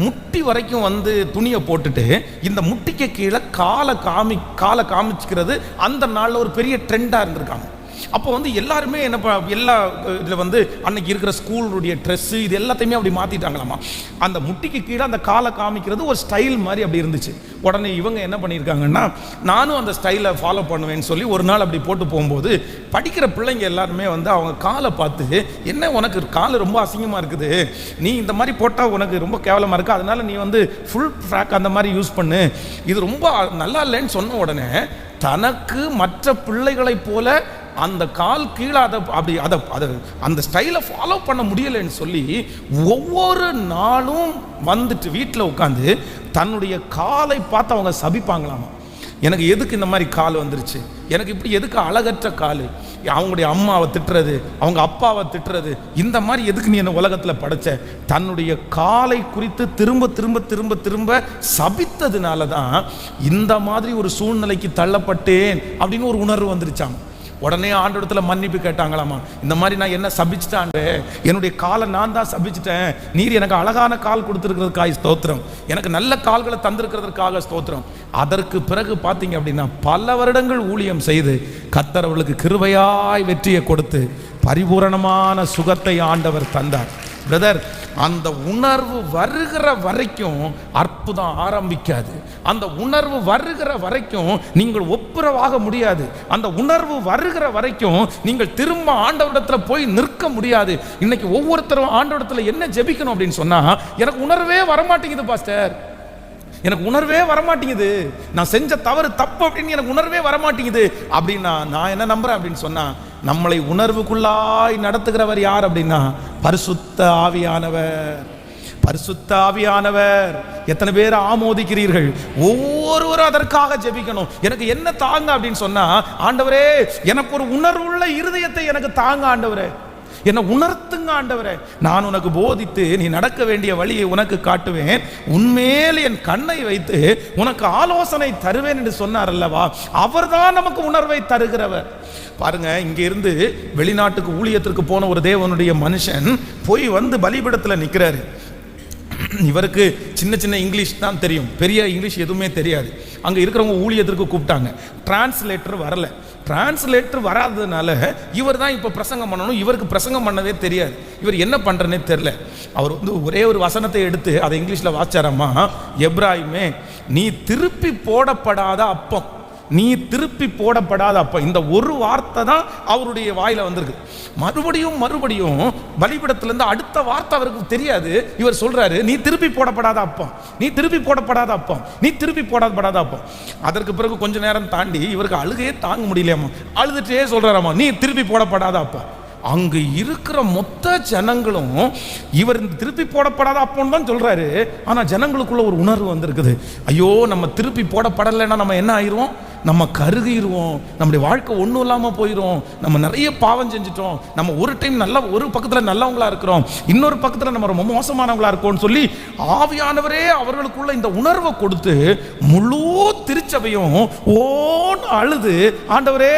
முட்டி வரைக்கும் துணியை போட்டுட்டு இந்த முட்டிக்கு கீழே காலை காமிச்சுக்கிறது அந்த நாளில் ஒரு பெரிய ட்ரெண்டாக இருந்திருக்காங்க. அப்போ வந்து எல்லாருமே என்ன எல்லா இதில் வந்து அன்னைக்கு இருக்கிற ஸ்கூலுடைய ட்ரெஸ்ஸு இது எல்லாத்தையுமே அப்படி மாற்றிட்டாங்களாமா. அந்த முட்டிக்கு கீழே அந்த காலை காமிக்கிறது ஒரு ஸ்டைல் மாதிரி அப்படி இருந்துச்சு. உடனே இவங்க என்ன பண்ணியிருக்காங்கன்னா, நானும் அந்த ஸ்டைலை ஃபாலோ பண்ணுவேன்னு சொல்லி ஒரு நாள் அப்படி போட்டு போகும்போது படிக்கிற பிள்ளைங்க எல்லாருமே வந்து அவங்க காலை பார்த்து, என்ன உனக்கு கால் ரொம்ப அசிங்கமாக இருக்குது, நீ இந்த மாதிரி போட்டால் உனக்கு ரொம்ப கேவலமாக இருக்குது, அதனால நீ வந்து ஃபுல் ஃப்ராக் அந்த மாதிரி யூஸ் பண்ணு, இது ரொம்ப நல்லா இல்லைன்னு சொன்ன உடனே தனக்கு மற்ற பிள்ளைகளைப் போல அந்த கால் கீழே அதை அந்த ஸ்டைலை ஃபாலோ பண்ண முடியலைன்னு சொல்லி ஒவ்வொரு நாளும் வந்துட்டு வீட்டில் உட்காந்து தன்னுடைய காலை பார்த்து அவங்க சபிப்பாங்களாமா. எனக்கு எதுக்கு இந்த மாதிரி கால் வந்துருச்சு, எனக்கு இப்படி எதுக்கு அழகற்ற கால், அவங்களுடைய அம்மாவை திட்டுறது, அவங்க அப்பாவை திட்டுறது, இந்த மாதிரி எதுக்கு நீ என்ன உலகத்தில் படைச்ச, தன்னுடைய காலை குறித்து திரும்ப திரும்ப திரும்ப திரும்ப சபித்ததுனால தான் இந்த மாதிரி ஒரு சூழ்நிலைக்கு தள்ளப்பட்டேன் அப்படின்னு ஒரு உணர்வு வந்துருச்சாங்க. உடனே ஆண்டவரிடத்துல மன்னிப்பு கேட்டாங்களாமா. இந்த மாதிரி நான் என்ன சபிச்சிட்டாண்டே, என்னுடைய காலை நான் தான் சபிச்சிட்டேன், நீர் எனக்கு அழகான கால் கொடுத்துருக்கிறதுக்காக ஸ்தோத்திரம், எனக்கு நல்ல கால்களை தந்திருக்கிறதுக்காக ஸ்தோத்திரம். அதற்கு பிறகு பார்த்தீங்க அப்படின்னா பல வருடங்கள் ஊழியம் செய்து கர்த்தர் அவர்களுக்கு கிருபையாய் வெற்றியை கொடுத்து பரிபூரணமான சுகத்தை ஆண்டவர் தந்தார். பிரதர், அந்த உணர்வு வருகிற வரைக்கும் அற்புதம் ஆரம்பிக்காது. அந்த உணர்வு வருகிற வரைக்கும் நீங்கள் ஒப்புரவாக முடியாது. அந்த உணர்வு வருகிற வரைக்கும் நீங்கள் திரும்ப ஆண்டவரிடத்தில் போய் நிற்க முடியாது. இன்னைக்கு ஒவ்வொருத்தரும் ஆண்டவரிடத்தில் என்ன ஜெபிக்கணும் அப்படின்னு சொன்னா, எனக்கு உணர்வே வரமாட்டேங்குது பாஸ்டர், எனக்கு உணர்வே வரமாட்டேங்குது, நான் செஞ்ச தவறு தப்பு அப்படின்னு எனக்கு உணர்வே வரமாட்டேங்குது அப்படின்னா நான் என்ன நம்புறேன் அப்படின்னு சொன்னா, நம்மளை உணர்வுக்குள்ளாய் நடத்துகிறவர் யார் அப்படின்னா பரிசுத்த ஆவியானவர். பரிசுத்த ஆவியானவர். எத்தனை பேர் ஆமோதிக்கிறீர்கள்? ஒவ்வொருவரும் அதற்காக ஜெபிக்கணும். எனக்கு என்ன தாங்க அப்படின்னு சொன்னா, ஆண்டவரே எனக்கு ஒரு உணர்வுள்ள இருதயத்தை எனக்கு தாங்க ஆண்டவரே, என்னை உணர்த்துங்க ஆண்டவரே, நான் உனக்கு போதித்து நீ நடக்க வேண்டிய வழியை உனக்கு காட்டுவேன், உன்மேல் என் கண்ணை வைத்து உனக்கு ஆலோசனை தருவேன் என்று சொன்னார் அல்லவா. அவர்தான் நமக்கு உணர்வை தருகிறவர். பாருங்க, இங்க இருந்து வெளிநாட்டுக்கு ஊழியத்திற்கு போன ஒரு தேவனுடைய மனுஷன் போய் வந்து பலிபீடத்தில் நிற்கிறாரு. இவருக்கு சின்ன சின்ன இங்கிலீஷ் தான் தெரியும், பெரிய இங்கிலீஷ் எதுவுமே தெரியாது. அங்கே இருக்கிறவங்க ஊழியத்திற்கு கூப்பிட்டாங்க, டிரான்ஸ்லேட்டர் வரல. டிரான்ஸ்லேட்டர் வராததுனால இவர் தான் இப்போ பிரசங்கம் பண்ணணும். இவருக்கு பிரசங்கம் பண்ணவே தெரியாது, இவர் என்ன பண்ணுறனே தெரில. அவர் வந்து ஒரே ஒரு வசனத்தை எடுத்து அதை இங்கிலீஷில் வாச்சாரம்மா, எப்ராஹிமே நீ திருப்பி போடப்படாத அப்பம், நீ திருப்பி போடப்படாத அப்பம், இந்த ஒரு வார்த்தை தான் அவருடைய வாயில வந்திருக்கு. மறுபடியும் மறுபடியும் பலிபீடத்திலிருந்து அடுத்த வார்த்தை அவருக்கு தெரியாது. இவர் சொல்றாரு, நீ திருப்பி போடப்படாத அப்பம், நீ திருப்பி போடப்படாத அப்பம், நீ திருப்பி போடப்படாத அப்பம். அதற்கு பிறகு கொஞ்ச நேரம் தாண்டி இவருக்கு அழுகையே தாங்க முடியலையாமா, அழுதுட்டே சொல்றாராமா, நீ திருப்பி போடப்படாத அப்பம். அங்கு இருக்கிற மொத்த ஜனங்களும் இவர் திருப்பி போடப்படாத அப்போன்னு தான் சொல்றாரு. ஆனா ஜனங்களுக்குள்ள ஒரு உணர்வு வந்திருக்குது, ஐயோ நம்ம திருப்பி போடப்படலைன்னா நம்ம என்ன ஆயிடுவோம், நம்ம கருகிடுவோம், நம்முடைய வாழ்க்கை ஒன்றும் இல்லாமல் போயிடும், நம்ம நிறைய பாவம் செஞ்சிட்டோம், நம்ம ஒரு டைம் நல்ல ஒரு பக்கத்தில் நல்லவங்களா இருக்கிறோம், இன்னொரு பக்கத்தில் நம்ம ரொம்ப மோசமானவங்களா இருக்கோம்னு சொல்லி ஆவியானவரே அவர்களுக்குள்ள இந்த உணர்வை கொடுத்து முழு திருச்சபையும் ஓன்னு அழுது, ஆண்டவரே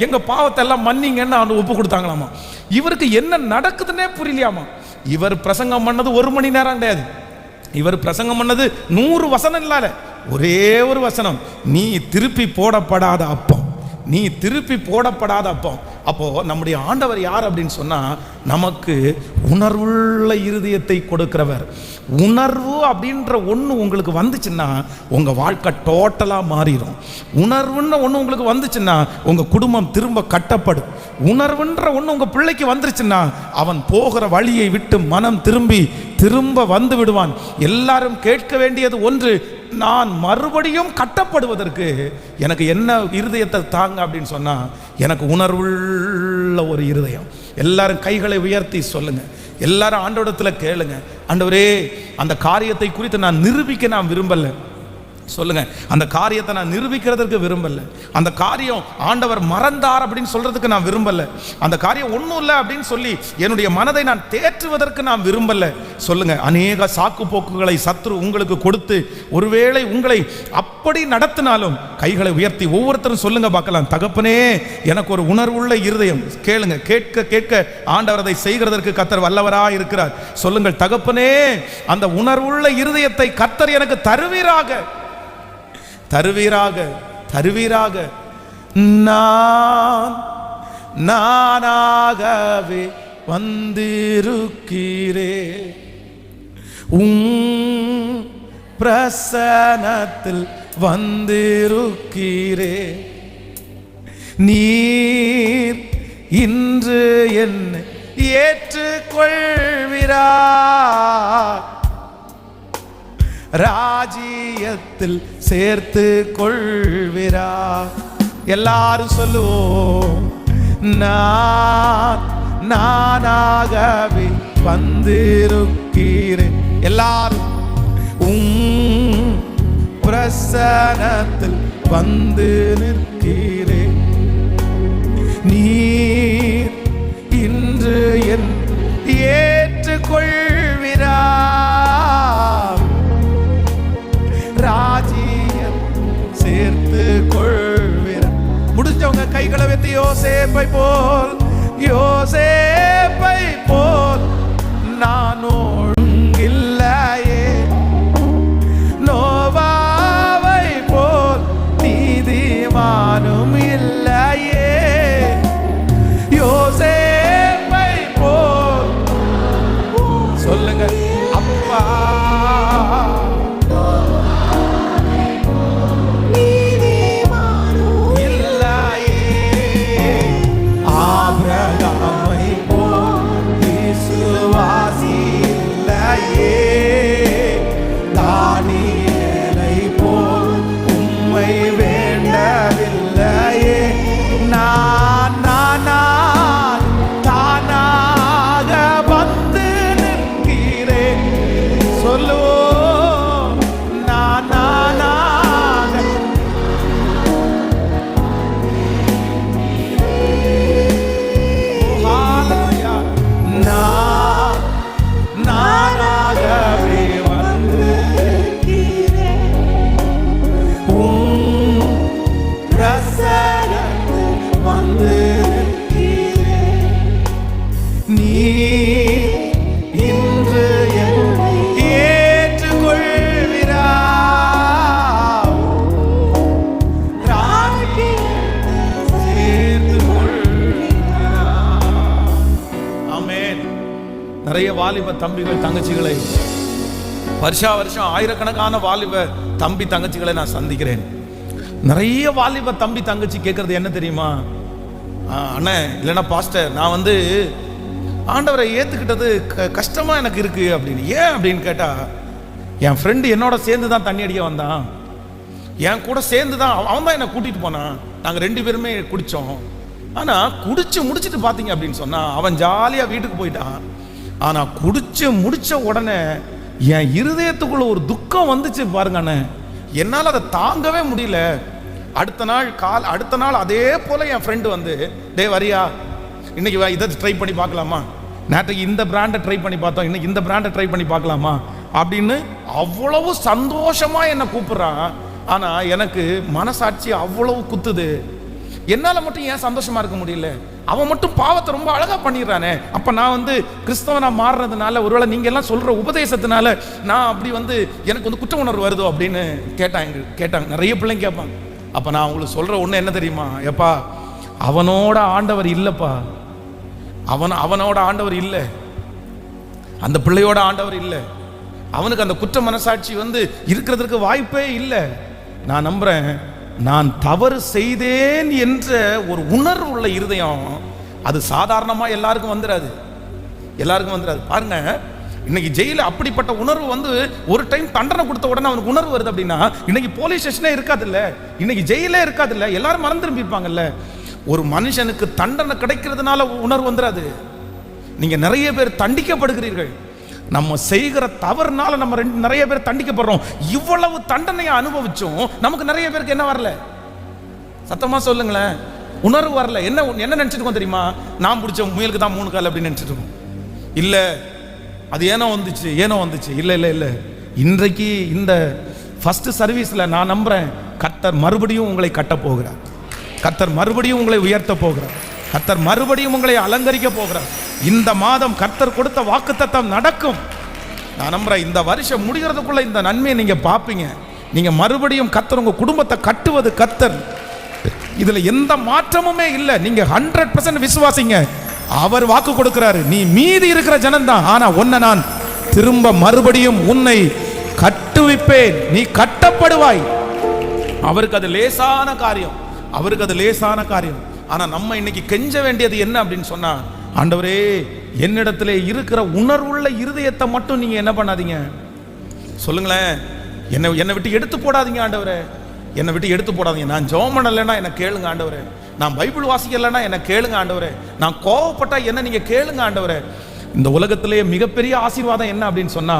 எங்க பாவத்தை எல்லாம் மன்னிங்கன்னு ஒப்பு கொடுத்தாங்களாமா. இவருக்கு என்ன நடக்குதுன்னே புரியலையாமா. இவர் பிரசங்கம் பண்ணது 1 மணி நேரம் கிடையாது, இவர் பிரசங்கம் பண்ணது 100 வசனம் இல்லாத ஒரே ஒரு வசனம், நீ திருப்பி போடப்படாத அப்பம், நீ திருப்பி போடப்படாத அப்பம். அப்போ நம்முடைய ஆண்டவர் யார் அப்படின்னு சொன்னா, நமக்கு உணர்வுள்ள இருதயத்தை கொடுக்கிறவர். உணர்வு அப்படின்ற ஒன்று உங்களுக்கு வந்துச்சுன்னா உங்க வாழ்க்கை டோட்டலா மாறிடும். உணர்வுன்ற ஒன்று உங்களுக்கு வந்துச்சுன்னா உங்க குடும்பம் திரும்ப கட்டப்படும். உணர்வுன்ற ஒன்று உங்க பிள்ளைக்கு வந்துருச்சுன்னா அவன் போகிற வழியை விட்டு மனம் திரும்ப வந்து விடுவான். எல்லாரும் கேட்க வேண்டியது ஒன்று, நான் மறுபடியும் கட்டப்படுவதற்கு எனக்கு என்ன இருதயத்தை தாங்க அப்படின்னு சொன்னா, எனக்கு உணர்வுள்ள ஒரு இருதயம். எல்லாரும் கைகளை உயர்த்தி சொல்லுங்க, எல்லாரும் ஆண்டவரிடத்தில் கேளுங்க, ஆண்டவரே அந்த காரியத்தை குறித்து நான் நிரூபிக்க நான் விரும்பல. சொல்லுங்க, அந்த காரியத்தை நான் நிரூபிக்கிறதுக்கு விரும்பல, அந்த காரியம் ஆண்டவர் மறந்தார் அப்படின்னு சொல்றதுக்கு நான் விரும்பல, அந்த காரியம் ஒன்றும் இல்லை அப்படின்னு சொல்லி என்னுடைய மனதை நான் தேற்றுவதற்கு நான் விரும்பல. சொல்லுங்க, அநேக சாக்கு போக்குகளை சத்ரு உங்களுக்கு கொடுத்து ஒருவேளை உங்களை அப்படி நடத்தினாலும் கைகளை உயர்த்தி ஒவ்வொருத்தரும் சொல்லுங்க பார்க்கலாம், தகப்பனே எனக்கு ஒரு உணர்வுள்ள இருதயம். கேளுங்க, கேட்க கேட்க ஆண்டவர் அதை செய்கிறதற்கு கர்த்தர் வல்லவராக இருக்கிறார். சொல்லுங்கள், தகப்பனே அந்த உணர்வுள்ள இருதயத்தை கர்த்தர் எனக்கு தருவீராக, தருவீராக, தருவீராக. நான் நானாகவே வந்திருக்கிறே. பிரசனத்தில் வந்திருக்கிறே. நீர் இன்று என்னை ஏற்றுக்கொள்கிறார். ராஜ்யத்தில் சேர்த்து கொள்கிறார். எல்லாரும் சொல்லுவோம், நானாகவே வந்திருக்கிறேன். எல்லாரும் பிரசனத்தில் வந்து நிற்கிறேன். நீர் இன்று என் ஏற்றுக்கொள்கிறார். ராஜ்யம் சேர்த்து கொள்கிறார். முடிஞ்சவங்க கைகளை வைத்து யோசேப்பை போல் நான் ஒழுங்கில்லையே. நோவாவை போல் நீதிமானும் இல்லையே. யோசேப்பை போல் சொல்லுங்க அப்பா. நிறைய வாலிப தம்பிகள் தங்கச்சிகளை வருஷம் ஆயிரக்கணக்கான வாலிப தம்பி தங்கச்சிகளை நான் சந்திக்கிறேன். நிறைய வாலிப தம்பி தங்கச்சி கேட்கறது என்ன தெரியுமா? அண்ணே இல்லைன்னா பாஸ்டர், நான் ஆண்டவரை ஏற்றுக்கிட்டது கஷ்டமா எனக்கு இருக்கு அப்படின்னு. ஏன் அப்படின்னு கேட்டா, என் ஃப்ரெண்டு என்னோட சேர்ந்து தான் தண்ணி அடிக்க வந்தான், என் கூட சேர்ந்து தான் அவன் தான் என்னை கூட்டிட்டு போனான். நாங்கள் 2 பேருமே குடித்தோம். ஆனால் குடிச்சு முடிச்சுட்டு பார்த்தீங்க அப்படின்னு சொன்னா அவன் ஜாலியாக வீட்டுக்கு போயிட்டான். ஆனால் குடிச்சு முடிச்ச உடனே என் இருதயத்துக்குள்ள ஒரு துக்கம் வந்துச்சு பாருங்க அண்ணே. என்னால் அதை தாங்கவே முடியல. அடுத்த நாள் அதே போல என் ஃப்ரெண்டு டே வரியா, இன்னைக்கு இதை ட்ரை பண்ணி பார்க்கலாமா, நேற்றுக்கு இந்த பிராண்டை ட்ரை பண்ணி பார்த்தோம், இன்னைக்கு இந்த பிராண்டை ட்ரை பண்ணி பார்க்கலாமா அப்படின்னு அவ்வளவு சந்தோஷமா என்னை கூப்பிடுறான். ஆனா எனக்கு மனசாட்சி அவ்வளவு குத்துது. என்னால மட்டும் ஏன் சந்தோஷமா இருக்க முடியல? அவன் மட்டும் பாவத்தை ரொம்ப அழகா பண்ணிடுறானே. அப்ப நான் கிறிஸ்தவனா மாறுறதுனால, ஒருவேளை நீங்க எல்லாம் சொல்ற உபதேசத்தினால நான் அப்படி எனக்கு குற்ற உணர்வு வருதோ அப்படின்னு கேட்டாங்க. நிறைய பிள்ளைங்க கேட்பாங்க. அப்ப நான் உங்களுக்கு சொல்ற ஒண்ணு என்ன தெரியுமா? எப்பா, அவனோட ஆண்டவர் இல்லப்பா. அவனோட ஆண்டவர் இல்லை, அந்த பிள்ளையோட ஆண்டவர் இல்லை. அவனுக்கு அந்த குற்ற மனசாட்சி இருக்கிறதுக்கு வாய்ப்பே இல்லை. நான் நம்புறேன், நான் தவறு செய்தேன் என்ற ஒரு உணர்வு உள்ள இருதயம் அது சாதாரணமா எல்லாருக்கும் வந்துடாது. பாருங்க, இன்னைக்கு ஜெயில அப்படிப்பட்ட உணர்வு ஒரு டைம் தண்டனை கொடுத்த உடனே அவனுக்கு உணர்வு வருது அப்படின்னா, இன்னைக்கு போலீஸ் ஸ்டேஷனே இருக்காதுல்ல, இன்னைக்கு ஜெயிலே இருக்காதுல்ல, எல்லாரும் மறந்துருப்பாங்கல்ல. ஒரு மனுஷனுக்கு தண்டனை கிடைக்கிறதுனால உணர்வு வந்துடாது. நீங்க நிறைய பேர் தண்டிக்கப்படுகிறீர்கள். நம்ம செய்கிற தவறுனால நம்ம நிறைய பேர் தண்டிக்கப்படுறோம். இவ்வளவு தண்டனையை அனுபவிச்சோம், நமக்கு நிறைய பேருக்கு என்ன வரல? சத்தமா சொல்லுங்களேன், உணர்வு வரல. என்ன நினைச்சிட்டு இருக்கோம் தெரியுமா? நான் பிடிச்ச முயலுக்கு தான் 3 கால் அப்படின்னு நினைச்சிட்டு இருக்கோம். இல்ல, அது ஏனோ வந்துச்சு. இல்ல, இன்றைக்கு இந்த ஃபர்ஸ்ட் சர்வீஸ்ல நான் நம்புறேன், கர்த்தர் மறுபடியும் உங்களை கட்ட போகிறார். கர்த்தர் மறுபடியும் உங்களை உயர்த்த போகிறார். கர்த்தர் மறுபடியும் உங்களை அலங்கரிக்க போகிறார். இந்த மாதம் கர்த்தர் கொடுத்த வாக்குத்தத்தம் நடக்கும். நான் நம்புறேன், இந்த வருஷம் முடிகிறதுக்குள்ள இந்த நன்மையை நீங்க பார்ப்பீங்க. நீங்க மறுபடியும் கர்த்தர் உங்க குடும்பத்தை கட்டுவது கர்த்தர். இதுல எந்த மாற்றமுமே இல்லை. நீங்க 100% விசுவாசிங்க. அவர் வாக்கு கொடுக்கிறாரு, நீ மீதி இருக்கிற ஜனம்தான், ஆனா உன்னை நான் திரும்ப மறுபடியும் உன்னை கட்டுவிப்பேன், நீ கட்டப்படுவாய். அவருக்கு அது லேசான காரியம், அவருக்கு அது லேசான காரியம். ஆனா நம்ம இன்னைக்கு கெஞ்ச வேண்டியது என்ன அப்படின்னு சொன்னா, ஆண்டவரே என்னிடத்துல இருக்கிற உணர்வுள்ள இருதயத்தை மட்டும் நீங்க என்ன பண்ணாதீங்க சொல்லுங்களேன். என்னை விட்டு எடுத்து போடாதீங்க ஆண்டவரே, என்னை விட்டு எடுத்து போடாதீங்க. நான் ஜெபம் பண்ணலைன்னா என்ன கேளுங்க ஆண்டவரே, நான் பைபிள் வாசிக்கலைன்னா என்ன கேளுங்க ஆண்டவரே, நான் கோவப்பட்டா என்ன நீங்க கேளுங்க ஆண்டவரே. இந்த உலகத்திலேயே மிகப்பெரிய ஆசீர்வாதம் என்ன அப்படின்னு சொன்னா,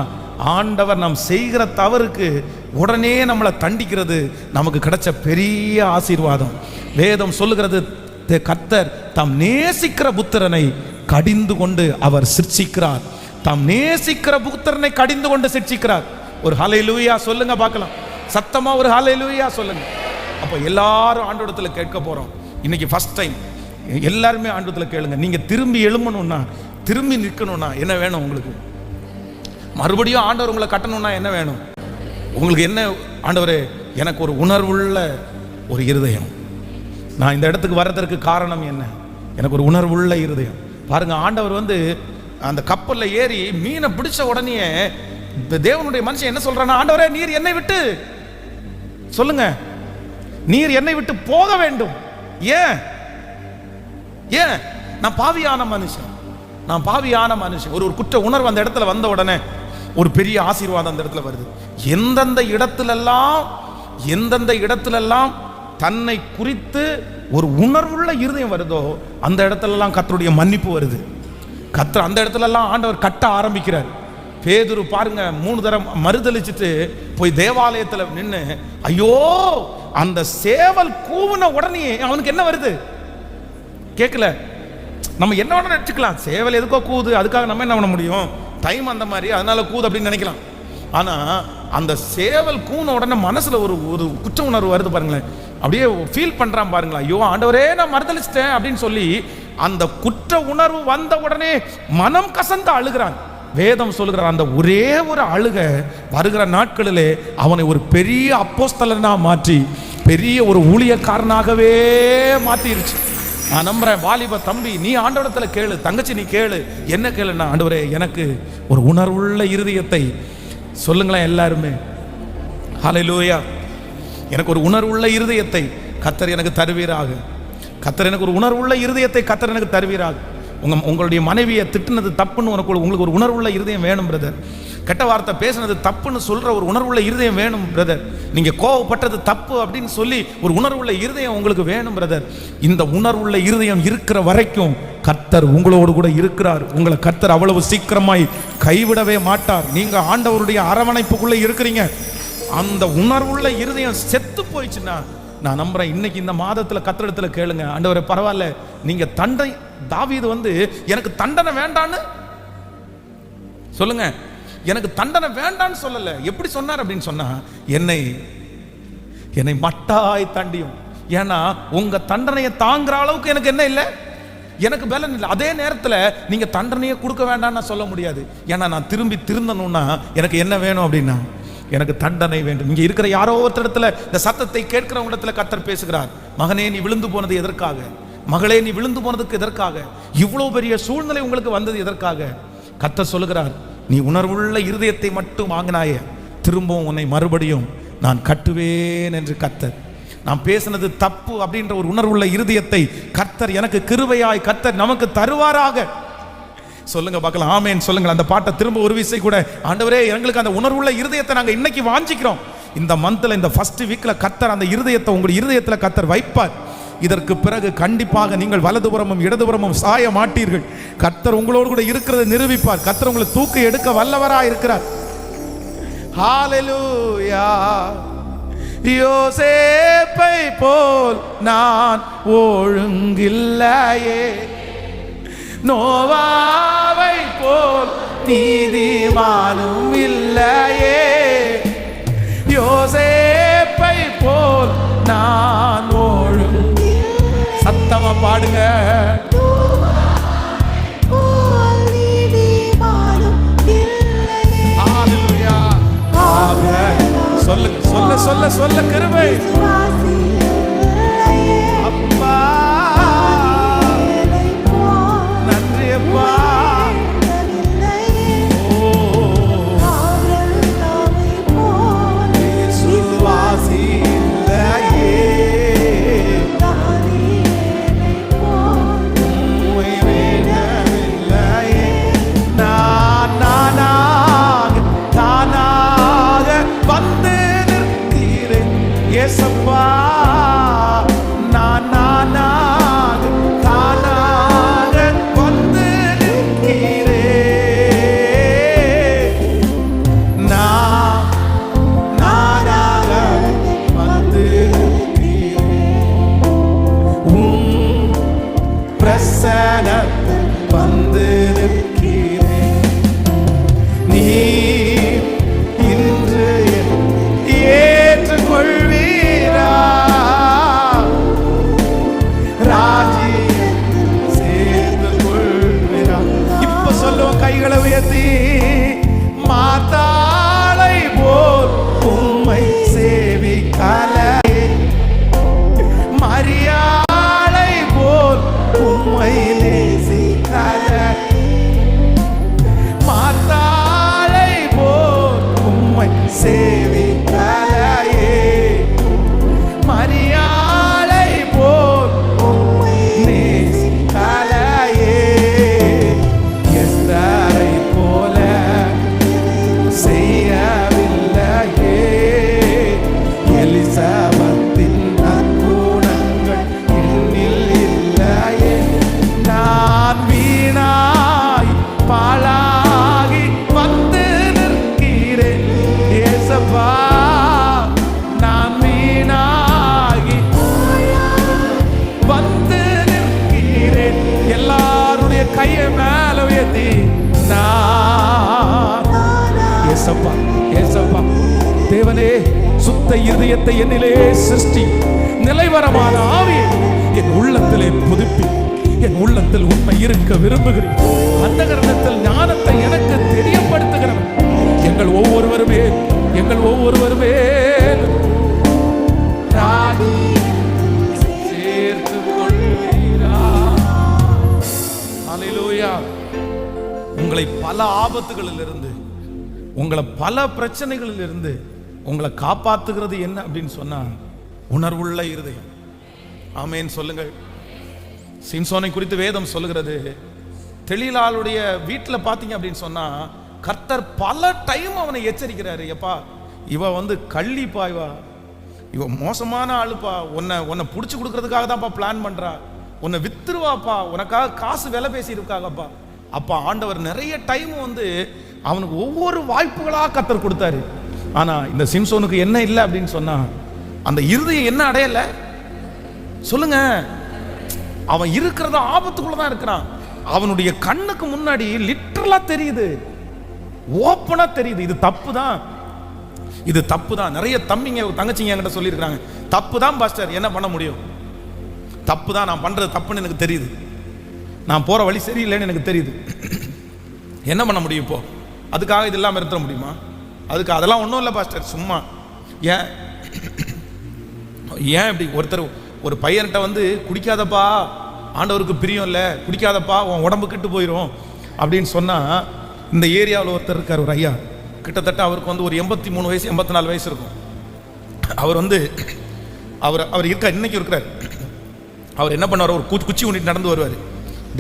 ஆண்டவர் நாம் செய்கிற தவறுக்கு உடனே நம்மளை தண்டிக்கிறது நமக்கு கிடைச்ச பெரிய ஆசீர்வாதம். வேதம் சொல்லுகிறது, கர்த்தர் தாம் நேசிக்கிற புத்திரனை கடிந்து கொண்டு அவர் சிட்சிக்கிறார். தாம் நேசிக்கிற புத்திரனை கடிந்து கொண்டு சிட்சிக்கிறார். ஒரு ஹல்லேலூயா சொல்லுங்க பார்க்கலாம், சத்தமா ஒரு ஹல்லேலூயா சொல்லுங்க. அப்ப எல்லாரும் ஆண்டவரத்துல கேட்க போறோம். இன்னைக்கு ஃபர்ஸ்ட் டைம் எல்லாருமே ஆண்டவரத்துல கேளுங்க. நீங்க திரும்பி எழும்பணும்னா, திரும்பி நிற்கணும்னா என்ன வேணும் உங்களுக்கு? மறுபடியும் ஆண்டவர் உங்களை கட்டணும்னா என்ன வேணும் உங்களுக்கு? என்ன ஆண்டவரே, எனக்கு ஒரு உணர்வுள்ள ஒரு இருதயம். நான் இந்த இடத்துக்கு வர்றதற்கு காரணம் என்ன? எனக்கு ஒரு உணர்வுள்ள இருதயம். பாருங்க, ஆண்டவர் அந்த கப்பல்ல ஏறி மீனை பிடிச்ச உடனே தேவனுடைய மனுஷன் என்ன சொல்றானா, ஆண்டவரே நீர் என்னை விட்டு சொல்லுங்க, நீர் என்னை விட்டு போக வேண்டும். ஏன்? நான் பாவியான மனுஷன், நான் பாவியான மனுஷன். ஒரு குற்ற உணர்வு அந்த இடத்துல வந்த உடனே ஒரு பெரிய ஆசீர்வாதம் அந்த இடத்துல வருது. எந்தெந்த இடத்துலெல்லாம் தன்னை குறித்து ஒரு உணர்வுள்ள இருதயம் வருதோ அந்த இடத்துலலாம் கர்த்தருடைய மன்னிப்பு வருது. கர்த்தர் அந்த இடத்துலலாம் ஆண்டவர் கட்ட ஆரம்பிக்கிறார். பேதுரு பாருங்க, 3 தரம் மறுதலிச்சுட்டு போய் தேவாலயத்தில் நின்று, ஐயோ அந்த சேவல் கூவுன உடனே அவனுக்கு என்ன வருது? கேட்கல. நம்ம என்ன வேணா நினைச்சுக்கலாம், சேவல் எதுக்கோ கூவுது, அதுக்காக நம்ம என்ன பண்ண முடியும், டைம் அந்த மாதிரி அதனால கூது அப்படின்னு நினைக்கலாம். ஆனா அந்த சேவல் கூன உடனே மனசுல ஒரு குற்ற உணர்வு வருது பாருங்களேன். அப்படியே ஃபீல் பண்றான் பாருங்களா, ஐயோ ஆண்டவரே நான் மறுதலிச்சிட்டேன் அப்படின்னு சொல்லி அந்த குற்ற உணர்வு வந்த உடனே மனம் கசந்து அழுகிறான். வேதம் சொல்லுகிற அந்த ஒரே ஒரு அழுக வருகிற நாட்களிலே அவனை ஒரு பெரிய அப்போஸ்தலனா மாற்றி பெரிய ஒரு ஊழியக்காரனாகவே மாத்திருச்சு. நான் நம்புறேன், வாலிப தம்பி நீ ஆண்டவரத்துல கேளு, தங்கச்சி நீ கேளு, என்ன கேளுன்னா, ஆண்டவரே எனக்கு ஒரு உணர்வுள்ள இருதயத்தை சொல்லுங்களேன் எல்லாருமே. ஹல்லேலூயா. எனக்கு ஒரு உணர்வுள்ள இருதயத்தை கர்த்தர் எனக்கு தருவீராக. கர்த்தர் எனக்கு ஒரு உணர்வுள்ள இருதயத்தை கர்த்தர் எனக்கு தருவீராக. உங்களுடைய மனைவியை திட்டுனது தப்புன்னு உங்களுக்கு ஒரு உணர்வுள்ள இருதயம் வேணும் பிரதர். கெட்ட வார்த்தை பேசுனது தப்புன்னு சொல்ற ஒரு உணர்வுள்ள இருதயம் வேணும் பிரதர். நீங்க கோவப்பட்டது தப்பு அப்படின்னு சொல்லி ஒரு உணர்வுள்ள இருதயம் உங்களுக்கு வேணும் பிரதர். இந்த உணர்வுள்ள இருதயம் இருக்கிற வரைக்கும் கர்த்தர் உங்களோடு கூட இருக்கிறார். உங்களை கர்த்தர் அவ்வளவு சீக்கிரமாய் கைவிடவே மாட்டார். நீங்க ஆண்டவருடைய அரவணைப்புக்குள்ள இருக்கிறீங்க. அந்த உணர்வுள்ள இருதயம் செத்து போயிடுச்சுன்னா, நான் நம்புறேன் இன்னைக்கு இந்த மாதத்துல கர்த்தரிடத்துல கேளுங்க, ஆண்டவரே பரவாயில்ல, நீங்க தண்டனை, தாவீது எனக்கு தண்டனை வேண்டான்னு சொல்லுங்க, எனக்கு தண்டனை வேண்டான்னு சொல்லல. எப்படி சொன்னார் அப்படின்னு சொன்னா, என்னை மட்டாய் தண்டியும். ஏன்னா உங்க தண்டனையை தாங்குற அளவுக்கு எனக்கு என்ன இல்லை, எனக்கு பலன் இல்லை. அதே நேரத்தில் நீங்க தண்டனையை கொடுக்க வேண்டாம்னு சொல்ல முடியாது. ஏன்னா நான் திரும்பி திருந்தணும்னா எனக்கு என்ன வேணும் அப்படின்னா, எனக்கு தண்டனை வேண்டும். இங்க இருக்கிற யாரோ ஒருத்தரிடத்துல இந்த சத்தத்தை கேட்கிறவங்க இடத்துல கர்த்தர் பேசுகிறார். மகனே நீ விழுந்து போனது எதற்காக? மகளே நீ விழுந்து போனதுக்கு எதற்காக? இவ்வளவு பெரிய சூழ்நிலை உங்களுக்கு வந்தது எதற்காக? கர்த்தர் சொல்லுகிறார், நீ உணர்வுள்ள இருதயத்தை மட்டும் வாங்கினாயே, திரும்பவும் உன்னை மறுபடியும் நான் கட்டுவேன் என்று கர்த்தர். நான் பேசினது தப்பு அப்படின்ற ஒரு உணர்வுள்ள இருதயத்தை கர்த்தர் எனக்கு கிருபையாய் கர்த்தர் நமக்கு தருவாராக. சொல்லுங்க பார்க்கலாம், ஆமென் சொல்லுங்க. அந்த பாட்டை திரும்ப ஒரு விசை கூட, ஆண்டவரே எங்களுக்கு அந்த உணர்வுள்ள இருதயத்தை நாங்க இன்னைக்கு வாஞ்சிக்கிறோம். இந்த மந்த்ல இந்த ஃபர்ஸ்ட் வீக்ல கர்த்தர் அந்த இருதயத்தை உங்களுடைய இருதயத்துல கர்த்தர் வைப்பார். இதற்கு பிறகு கண்டிப்பாக நீங்கள் வலதுபுறமும் இடதுபுறமும் சாய மாட்டீர்கள். கர்த்தர் உங்களோடு கூட இருக்கிறதை நிரூபிப்பார். கர்த்தர் உங்களை தூக்கி எடுக்க வல்லவராய் இருக்கிறார். ஹல்லேலூயா. யோசேப்பை போல் நான் ஒழுங்கில்லையே, நோவாவை போல் நீதிமானும் இல்லையே, யோசேப்பை போல் நான் ஒழுங்கு. சத்தமா பாடுங்க. சொல்ல சொல்ல சொல்ல சொல்ல கிருபை. பிரசனத்தில் வந்து நிற்கிறேன். நீ இன்று ஏற்றுக்கொள்வீரா? ராஜ்யம் சேர்ந்து கொள்வீரா? இப்ப சொல்லுவோம் கைகளை உயர்த்தி. மாதாளை போல் உம்மை சேவிக்கலே, மரியாளை போல் உம்மை நேசிக்கலே, மாதாளை போல் உம்மை சேவிக்கலே, மரியாளை போல் உம்மை நேசிக்கலே, எஸ்தரை போல செய்யவில்லையே, எலிசபெத்தின் நற்குணங்கள் என்னில் இல்லையே. நான் வீணாய் பாழாகி வந்து நிற்கிறேன் ஏசப்பா, நான் வீணாகி வந்து நிற்கிறேன். எல்லாருடைய கையை மேல உயர்த்தி நான் ஏசப்பா, ஏசப்பா தேவனே, சுத்த இதயத்தை என்னிலே சிருஷ்டி, நிலைவரமான ஆவியை என் உள்ளத்திலே புதுப்பி, என் உள்ளத்தில் உண்மை இருக்க விரும்புகிறேன். அந்த கரணத்தில் ஞானத்தை எனக்கு தெரியப்படுத்துகிறவன் எங்கள் ஒவ்வொருவருமே, எங்கள் ஒவ்வொருவருமே சேர்த்து கொள்வீரா? அல்லேலூயா. உங்களை பல ஆபத்துகளில் இருந்து, உங்களை பல பிரச்சனைகளில் இருந்து உங்களை காப்பாத்துகிறது என்ன அப்படின்னு சொன்னா உணர்வுள்ள இருதயம். ஆமென் சொல்லுங்கள். சிம்சோனை குறித்து வேதம் சொல்லுகிறது, தெளிலாளுடைய வீட்டில் பார்த்தீங்க அப்படின்னு சொன்னா கர்த்தர் பல டைம் அவனை எச்சரிக்கிறாரு. எப்பா இவ கள்ளிப்பா, இவ மோசமான ஆளுப்பா, உன்னை பிடிச்சி கொடுக்கறதுக்காக தான்ப்பா பிளான் பண்றா, உன்னை வித்துருவாப்பா, உனக்காக காசு விலை பேசி இருக்காங்கப்பா. அப்பா ஆண்டவர் நிறைய டைம் அவனுக்கு ஒவ்வொரு வாய்ப்புகளாக கர்த்தர் கொடுத்தாரு. ஆனா இந்த சிம்சோனுக்கு என்ன இல்லை அப்படின்னு சொன்னா, அந்த இருதயம் என்ன அடையல சொல்லுங்க. அவன் இருக்கிறத ஆபத்துக்குள்ளதான் இருக்கிறான். அவனுடைய கண்ணுக்கு முன்னாடி லிட்டரலா தெரியுது, ஓப்பனா தெரியுது, இது தப்பு தான், இது தப்பு தான். நிறைய தம்பிங்க தங்கச்சிங்க என்கிட்ட சொல்லியிருக்காங்க, தப்பு தான் பாஸ்டர், என்ன பண்ண முடியும், தப்பு தான், நான் பண்றது தப்புன்னு எனக்கு தெரியுது, நான் போற வழி சரியில்லைன்னு எனக்கு தெரியுது, என்ன பண்ண முடியும் இப்போ, அதுக்காக இது இல்லாமல் நிறுத்த முடியுமா? அதுக்கு அதெல்லாம் ஒன்றும் இல்லை பாஸ்டர், சும்மா ஏன் இப்படி ஒருத்தர் ஒரு பையன்கிட்ட குடிக்காதப்பா, ஆண்டவருக்கு பிரியம் இல்லை, குடிக்காதப்பா உன் உடம்பு கெட்டு போயிடும் அப்படின்னு சொன்னால், இந்த ஏரியாவில் ஒருத்தர் இருக்கார், ஒரு ஐயா, கிட்டத்தட்ட அவருக்கு ஒரு 83 வயசு 84 வயசு இருக்கும். அவர் அவர் இருக்க இன்னைக்கு இருக்கிறார். அவர் என்ன பண்ணுவார், ஒரு குச்சி ஊண்டிட்டு நடந்து வருவார்.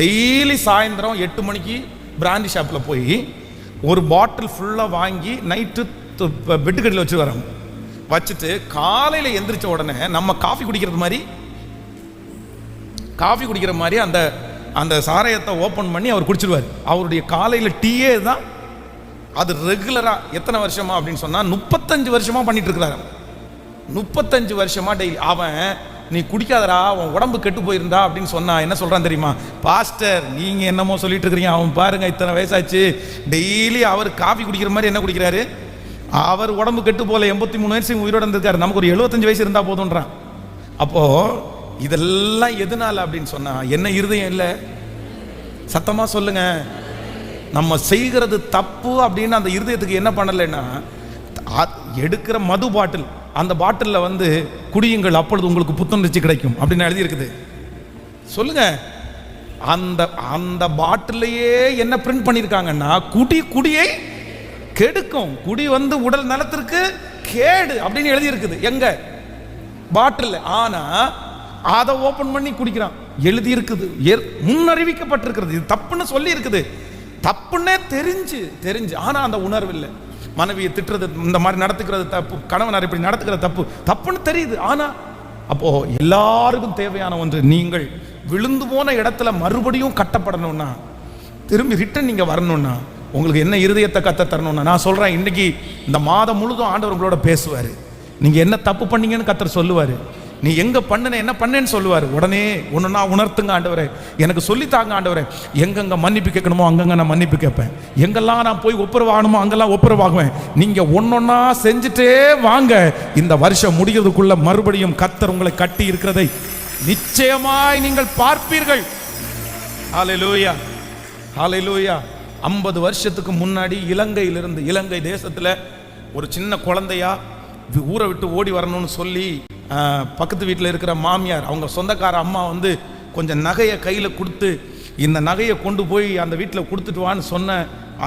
டெய்லி சாயந்தரம் 8 மணிக்கு பிராண்டி ஷாப்பில் போய் ஒரு பாட்டில் ஃபுல்லாக வாங்கி நைட்டு பெட்டுக்கடியில் வச்சு வராங்க. வச்சுட்டு காலையில் எந்திரிச்ச உடனே நம்ம காஃபி குடிக்கிற மாதிரி அந்த சாராயத்தை ஓப்பன் பண்ணி அவர் குடிச்சிருவார். அவருடைய காலையில் டீயே தான். அது ரெகுலராக எத்தனை வருஷமா அப்படின்னு சொன்னால் 35 வருஷமா பண்ணிட்டு இருக்கிறாரு. 35 வருஷமா டெய்லி. அவன் நீ குடிக்காதரா, அவன் உடம்பு கெட்டு போயிருந்தா அப்படின்னு சொன்னா என்ன சொல்றான் தெரியுமா? பாஸ்டர் நீங்க என்னமோ சொல்லிட்டு இருக்கிறீங்க, அவன் பாருங்க இத்தனை வயசாச்சு, டெய்லி அவர் காஃபி குடிக்கிற மாதிரி என்ன குடிக்கிறாரு, அவர் உடம்பு கெட்டு போல 83 வயசு உயிரோட இருந்திருக்காரு, நமக்கு ஒரு 75 வயசு இருந்தா போதுன்றான். அப்போ இதெல்லாம் எதனால அப்படின்னு சொன்னா என்ன இருதயம் இல்லை? சத்தமா சொல்லுங்க. நம்ம செய்கிறது தப்பு அப்படின்னு அந்த இருதயத்துக்கு என்ன பண்ணலைன்னா, எடுக்கிற மது பாட்டில், அந்த பாட்டிலில் குடியுங்கள் அப்பொழுது உங்களுக்கு புத்துணர்ச்சி கிடைக்கும் அப்படின்னு எழுதி இருக்குது. சொல்லுங்க. அந்த பாட்டிலையே என்ன பிரிண்ட் பண்ணியிருக்காங்கன்னா, குடியை கெடுக்கும், குடி உடல் நலத்திற்கு கேடு அப்படின்னு எழுதி இருக்குது எங்க பாட்டில். ஆனா அதை ஓபன் பண்ணி குடிக்கிறான், எழுதி இருக்குது, முன்னறிவிக்கப்பட்டிருக்கிறது, இது தப்புன்னு சொல்லி இருக்குது, தப்புன்னே தெரிஞ்சு ஆனா அந்த உணர்வு இல்லை. மனைவியை திட்டுறது, இந்த மாதிரி நடத்துக்கிறது தப்பு, கணவனார் இப்படி நடத்துக்கிறது தப்புன்னு தெரியுது. ஆனா அப்போ எல்லாருக்கும் தேவையான ஒன்று, நீங்கள் விழுந்து போன இடத்துல மறுபடியும் கட்டப்படணும்னா, திரும்பி ரிட்டன் நீங்க வரணும்னா, உங்களுக்கு என்ன இருதயத்தை கத்த தரணும்னா, நான் சொல்றேன், இன்னைக்கு இந்த மாதம் முழுதும் ஆண்டவர் உங்களோட பேசுவாரு. நீங்க என்ன தப்பு பண்ணீங்கன்னு கத்தர் சொல்லுவாரு. நீ எங்க பண்ணுன என்ன பண்ணேன்னு சொல்லுவார். உடனே ஒன்றுனா உணர்த்துங்க ஆண்டவரே, எனக்கு சொல்லித்தாங்க ஆண்டவரே. எங்கெங்க மன்னிப்பு கேட்கணுமோ அங்கங்க நான் மன்னிப்பு கேட்பேன், எங்கெல்லாம் நான் போய் ஒப்புரவாகணுமோ அங்கெல்லாம் ஒப்புரவாகுவேன். நீங்க ஒன்னொன்னா செஞ்சுட்டே வாங்க. இந்த வருஷம் முடிகிறதுக்குள்ள மறுபடியும் கர்த்தர் உங்களை கட்டி இருக்கிறதை நிச்சயமாய் நீங்கள் பார்ப்பீர்கள். ஹல்லேலூயா, ஹல்லேலூயா. 50 வருஷத்துக்கு முன்னாடி இலங்கையிலிருந்து, இலங்கை தேசத்துல ஒரு சின்ன குழந்தையா ஊரை விட்டு ஓடி வரணும்னு சொல்லி பக்கத்து வீட்டில் இருக்கிற மாமியார், அவங்க சொந்தக்கார அம்மா வந்து கொஞ்சம் நகையை கையில் கொடுத்து, இந்த நகையை கொண்டு போய் அந்த வீட்டில் கொடுத்துட்டு வான்னு சொன்ன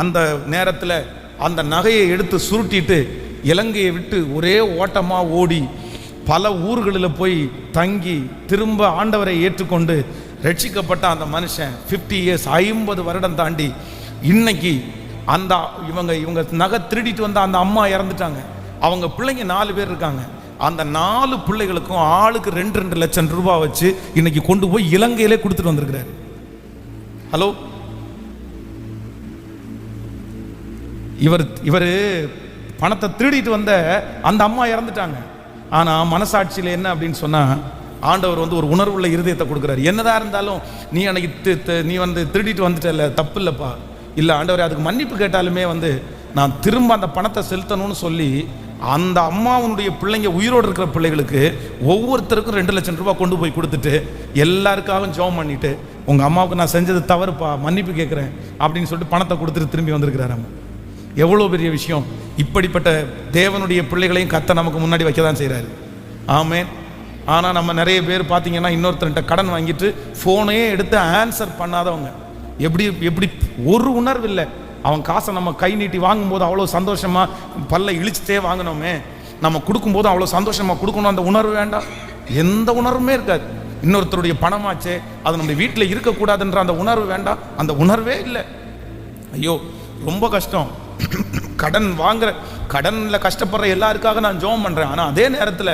அந்த நேரத்தில் அந்த நகையை எடுத்து சுருட்டிட்டு இலங்கையை விட்டு ஒரே ஓட்டமாக ஓடி பல ஊர்களில் போய் தங்கி திரும்ப ஆண்டவரை ஏற்றுக்கொண்டு ரட்சிக்கப்பட்ட அந்த மனுஷன் 50 இயர்ஸ், 50 வருடம் தாண்டி இன்னைக்கு அந்த இவங்க நகை திருடிட்டு வந்த அந்த அம்மா இறந்துட்டாங்க. அவங்க பிள்ளைங்க 4 பேர் இருக்காங்க. அந்த 4 பிள்ளைகளுக்கும் ஆளுக்கு 2-2 லட்சம் ரூபாய் வச்சு இன்னைக்கு கொண்டு போய் இலங்கையிலே கொடுத்துட்டு வந்திருக்கிறாரு. ஹலோ, இவர் பணத்தை திருடிட்டு வந்த அந்த அம்மா இறந்துட்டாங்க. ஆனா மனசாட்சியில் என்ன அப்படின்னு சொன்னா, ஆண்டவர் வந்து ஒரு உணர்வுள்ள இருதயத்தை கொடுக்குறாரு. என்னதான் இருந்தாலும் நீ அன்னைக்கு நீ வந்து திருடிட்டு வந்துட்டல, தப்பு இல்லப்பா. இல்லை ஆண்டவரே, அதுக்கு மன்னிப்பு கேட்டாலுமே வந்து நான் திரும்ப அந்த பணத்தை செலுத்தணும்னு சொல்லி அந்த அம்மாவுடைய பிள்ளைங்க, உயிரோடு இருக்கிற பிள்ளைகளுக்கு ஒவ்வொருத்தருக்கும் 2 லட்சம் ரூபாய் கொண்டு போய் கொடுத்துட்டு எல்லாருக்காகவும் ஜெபம் பண்ணிட்டு, உங்கள் அம்மாவுக்கு நான் செஞ்சது தவறுப்பா, மன்னிப்பு கேட்குறேன் அப்படின்னு சொல்லிட்டு பணத்தை கொடுத்துட்டு திரும்பி வந்திருக்கிறாரு. எவ்வளோ பெரிய விஷயம். இப்படிப்பட்ட தேவனுடைய பிள்ளைகளையும் கர்த்தர் நமக்கு முன்னாடி வைக்க தான் செய்கிறாரு. ஆமென். ஆனால் நம்ம நிறைய பேர் பார்த்தீங்கன்னா இன்னொருத்தர்கிட்ட கடன் வாங்கிட்டு ஃபோனையே எடுத்து ஆன்சர் பண்ணாதவங்க. எப்படி ஒரு உணர்வு இல்லை. அவன் காசை நம்ம கை நீட்டி வாங்கும்போது அவ்வளோ சந்தோஷமாக பல்ல இழிச்சிட்டே வாங்கினோமே, நம்ம கொடுக்கும்போது அவ்வளோ சந்தோஷமாக கொடுக்கணும், அந்த உணர்வு வேண்டாம். எந்த உணர்வுமே இருக்காது. இன்னொருத்தருடைய பணமாச்சே, அது நம்ம வீட்டில் இருக்கக்கூடாதுன்ற அந்த உணர்வு வேண்டாம். அந்த உணர்வே இல்லை. ஐயோ ரொம்ப கஷ்டம். கடனில் கஷ்டப்படுற எல்லாருக்காக நான் ஜெபம் பண்ணுறேன். ஆனால் அதே நேரத்தில்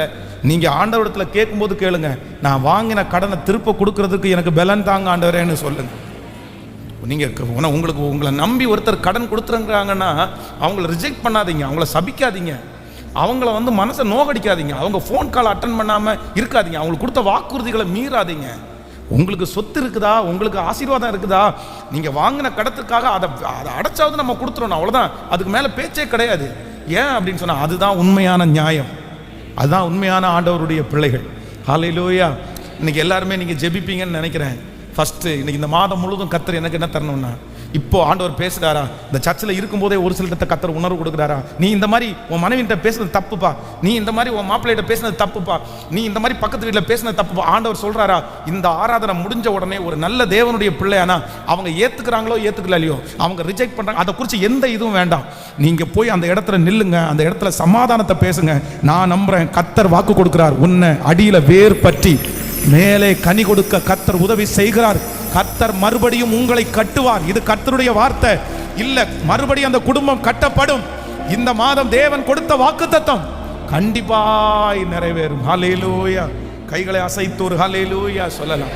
நீங்கள் ஆண்டவரிடத்தில் கேட்கும்போது கேளுங்க, நான் வாங்கின கடனை திருப்ப கொடுக்கறதுக்கு எனக்கு பலன் தாங்க ஆண்டவரேன்னு சொல்லுங்கள். நீங்கள் உங்களை நம்பி ஒருத்தர் கடன் கொடுத்துருங்கிறாங்கன்னா அவங்கள ரிஜெக்ட் பண்ணாதீங்க, அவங்கள சபிக்காதீங்க, அவங்கள வந்து மனசை நோகடிக்காதீங்க, அவங்க ஃபோன் கால் அட்டன் பண்ணாமல் இருக்காதீங்க, அவங்களுக்கு கொடுத்த வாக்குறுதிகளை மீறாதீங்க. உங்களுக்கு சொத்து இருக்குதா, உங்களுக்கு ஆசீர்வாதம் இருக்குதா, நீங்கள் வாங்கின கடத்துக்காக அதை அடைச்சாவது நம்ம கொடுத்துடணும், அவ்வளோதான். அதுக்கு மேலே பேச்சே கிடையாது. ஏன் அப்படின்னு சொன்னால் அதுதான் உண்மையான நியாயம், அதுதான் உண்மையான ஆண்டவருடைய பிள்ளைகள். ஹல்லேலூயா. இன்னைக்கு எல்லாருமே நீங்கள் ஜெபிப்பீங்கன்னு நினைக்கிறேன். ஃபஸ்ட்டு இன்னைக்கு இந்த மாதம் முழுவதும் கர்த்தர் எனக்கு என்ன தரணும்னா, இப்போ ஆண்டவர் பேசுகிறாரா, இந்த சர்ச்சில் இருக்கும்போதே ஒரு சிலர்கிட்ட கர்த்தர் உணர்வு கொடுக்குறாரா, நீ இந்த மாதிரி உன் மனைவிட்ட பேசுனது தப்புப்பா, நீ இந்த மாதிரி உன் மாப்பிள்ளைகிட்ட பேசுனது தப்புப்பா, நீ இந்த மாதிரி பக்கத்து வீட்டில் பேசுனது தப்புப்பா. ஆண்டவர் சொல்கிறாரா, இந்த ஆராதனை முடிஞ்ச உடனே ஒரு நல்ல தேவனுடைய பிள்ளையானா அவங்க ஏற்றுக்கிறாங்களோ ஏற்றுக்கலையோ, அவங்க ரிஜெக்ட் பண்ணுறாங்க, அதை குறித்து எந்த இதுவும் வேண்டாம். நீங்கள் போய் அந்த இடத்துல நில்லுங்க, அந்த இடத்துல சமாதானத்தை பேசுங்க. நான் நம்புகிறேன் கர்த்தர் வாக்கு கொடுக்குறார், உன்னை அடியில் வேர் பற்றி மேலே கனி கொடுக்க கர்த்தர் உதவி செய்கிறார். கர்த்தர் மறுபடியும் உங்களை கட்டுவார். இது கர்த்தருடைய வார்த்தை இல்ல. மறுபடியும் அந்த குடும்பம் கட்டப்படும். இந்த மாதம் தேவன் கொடுத்த வாக்குத்தத்தம் கண்டிப்பாய் நிறைவேறும். ஹல்லேலூயா. கைகளை அசைத்து ஒரு ஹல்லேலூயா சொல்லலாம்.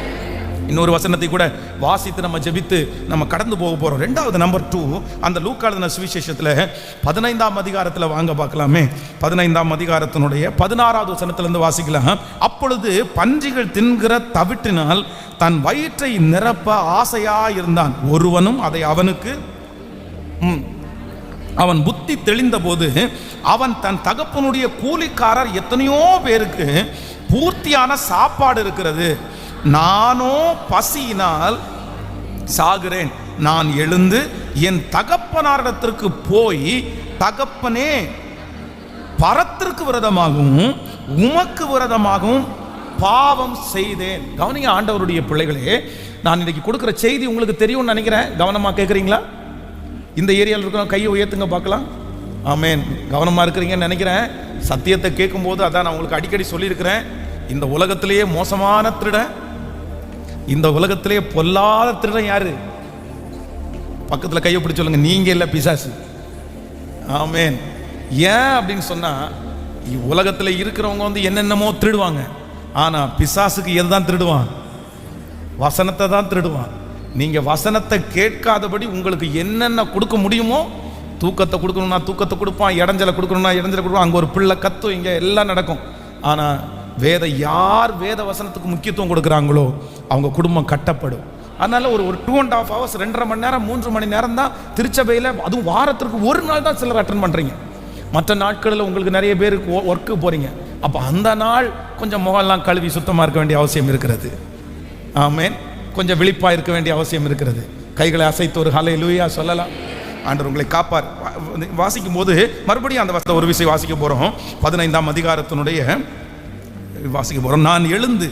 இன்னொரு வசனத்தை கூட வாசித்து நம்ம ஜெபித்து நம்ம கடந்து போக போறோம். 2வது நம்பர் 2, அந்த லூக்கா எழுதின சுவிசேஷத்தில் 15ஆம் அதிகாரத்தில் வாங்க பார்க்கலாமே. 15ஆம் அதிகாரத்தினுடைய 16வது வசனத்திலிருந்து வாசிக்கலாம். அப்பொழுது பன்றிகள் தின்கிற தவிட்டினால் தன் வயிற்றை நிரப்ப ஆசையா இருந்தான். ஒருவனும் அதை அவனுக்கு அவன் புத்தி தெளிந்த போது அவன் தன் தகப்பனுடைய கூலிக்காரர் எத்தனையோ பேருக்கு பூர்த்தியான சாப்பாடு இருக்கிறது, நானோ பசியினால் சாகிறேன், நான் எழுந்து என் தகப்பனாரிடத்திற்கு போய், தகப்பனே பரத்திற்கு விரதமாகவும் உமக்கு விரதமாகவும் பாவம் செய்தேன். கவனிங்க ஆண்டவருடைய பிள்ளைகளே, நான் இன்னைக்கு கொடுக்குற செய்தி உங்களுக்கு தெரியும்னு நினைக்கிறேன். கவனமாக கேட்குறீங்களா? இந்த ஏரியாவில் இருக்கிற கையை உயர்த்துங்க பார்க்கலாம். ஆமேன். கவனமாக இருக்கிறீங்கன்னு நினைக்கிறேன். சத்தியத்தை கேட்கும்போது அதான் நான் உங்களுக்கு அடிக்கடி சொல்லியிருக்கிறேன், இந்த உலகத்திலேயே மோசமான திருடன், இந்த உலகத்திலேயே பொல்லாத திருடன் யாரு? பக்கத்தில் கையை பிடிச்சு சொல்லுங்க, நீங்க இல்லை, பிசாசு. ஆமேன். ஏன் அப்படின்னு சொன்னா, உலகத்தில் இருக்கிறவங்க வந்து என்னென்னமோ திருடுவாங்க, ஆனா பிசாசுக்கு எதுதான் திருடுவான்? வசனத்தை தான் திருடுவான். நீங்க வசனத்தை கேட்காதபடி உங்களுக்கு என்னென்ன கொடுக்க முடியுமோ, தூக்கத்தை கொடுக்கணும்னா தூக்கத்தை கொடுப்பான், இடைஞ்சலை கொடுக்கணும்னா இடைஞ்சலை கொடுப்பான், அங்கே ஒரு பிள்ளை கத்தும், இங்கே எல்லாம் நடக்கும். ஆனால் யார் வேத வசனத்துக்கு முக்கியத்துவம் கொடுக்குறாங்களோ அவங்க குடும்பம் கட்டப்படும். அதனால ஒரு 2.5 hours 2.5 மணி நேரம் 3 மணி நேரம் தான் திருச்சபையில், அதுவும் வாரத்திற்கு ஒரு நாள் தான் சிலர் அட்டன் பண்ணுறீங்க. மற்ற நாட்களில் உங்களுக்கு நிறைய பேருக்கு ஒர்க்கு போகிறீங்க. அப்போ அந்த நாள் கொஞ்சம் முகம்லாம் கழுவி சுத்தமாக இருக்க வேண்டிய அவசியம் இருக்கிறது. ஆமேன். கொஞ்சம் விழிப்பாக இருக்க வேண்டிய அவசியம் இருக்கிறது. கைகளை அசைத்து ஒரு ஹல்லேலூயா சொல்லலாம். ஆண்டவர் உங்களை காப்பார். வாசிக்கும் போது மறுபடியும் அந்த வசனத்தை ஒரு விஷயம் வாசிக்க போகிறோம். 15ஆம் அதிகாரத்தினுடைய வாசிக்க போகிறோம். நான் எழுந்து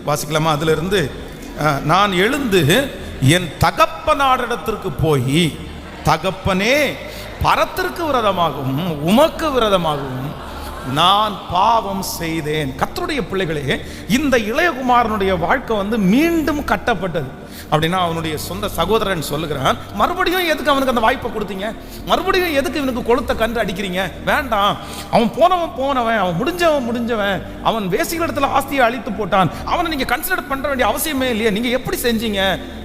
வாசிக்கலாமா? அதிலிருந்து நான் எழுந்து என் தகப்பனாரிடத்திற்கு போய், தகப்பனே, பரத்திற்கு விரதமாகவும் உமக்கு விரதமாகவும் நான் பாவம் செய்தேன். கர்த்தருடைய பிள்ளைகளே, இந்த இளையகுமாரனுடைய வாழ்க்கை மீண்டும் கட்டப்பட்டது. அப்படின்னா அவனுடைய சொந்த சகோதரன் சொல்லுகிறான், மறுபடியும் எதுக்கு அவனுக்கு அந்த வாய்ப்பை கொடுத்தீங்க? மறுபடியும் எதுக்கு இவனுக்கு கொளுத்த கன்று அடிக்கிறீங்க? வேண்டாம், அவன் போனவன், அவன் முடிஞ்சவன், அவன் வேசிகளிடத்தில் ஆஸ்தியை அழித்து போட்டான், அவனை நீங்க கன்சிடர் பண்ற வேண்டிய அவசியமே இல்லையே, நீங்க எப்படி செஞ்சீங்க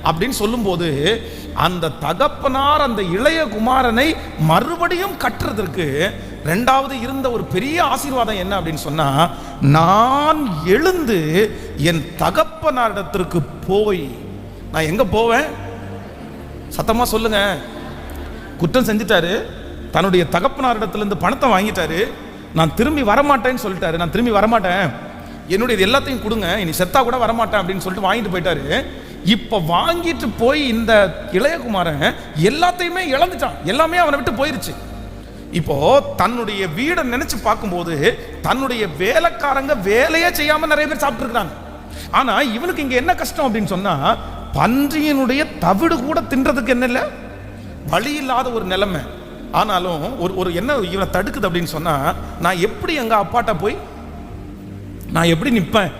அப்படின்னு சொல்லும்போது, அந்த தகப்பனார் அந்த இளைய குமாரனை மறுபடியும் கட்டுறதற்கு ரெண்டாவது இருந்த ஒரு பெரிய ஆசீர்வாதம் என்ன அப்படின்னு சொன்னா, நான் எழுந்து என் தகப்பனாரிடத்திற்கு போய். நான் எங்க போவேன்? சத்தமா சொல்லுங்க. குற்றம் செஞ்சிட்டாரு, தன்னுடைய தகப்பனாரிடத்திலிருந்து பணத்தை வாங்கிட்டாரு, நான் திரும்பி வரமாட்டேன்னு சொல்லிட்டாரு. நான் திரும்பி வரமாட்டேன், என்னுடைய எல்லாத்தையும் கொடுங்க, இனி செத்தா கூட வரமாட்டேன் அப்படின்னு சொல்லிட்டு வாங்கிட்டு போயிட்டாரு. இப்ப வாங்கிட்டு போய் இந்த இளையகுமாரன் எல்லாத்தையுமே இழந்துட்டான், எல்லாமே அவனை விட்டு போயிருச்சு. இப்போ தன்னுடைய வீடை நினைச்சு பார்க்கும்போது தன்னுடைய வேலைக்காரங்க வேலையே செய்யாம நிறைய பேர் சாப்பிட்டு இருக்காங்க. ஆனா இவனுக்கு இங்க என்ன கஷ்டம் அப்படின்னு சொன்னா, பன்றியினுடைய தவிடு கூட தின்றதுக்கு என்ன இல்லை, வழி இல்லாத ஒரு நிலைமை. ஆனாலும் ஒரு என்ன இவனை தடுக்குது அப்படின்னு சொன்னா, நான் எப்படி எங்க அப்பாட்ட போய் நான் எப்படி நிற்பேன்?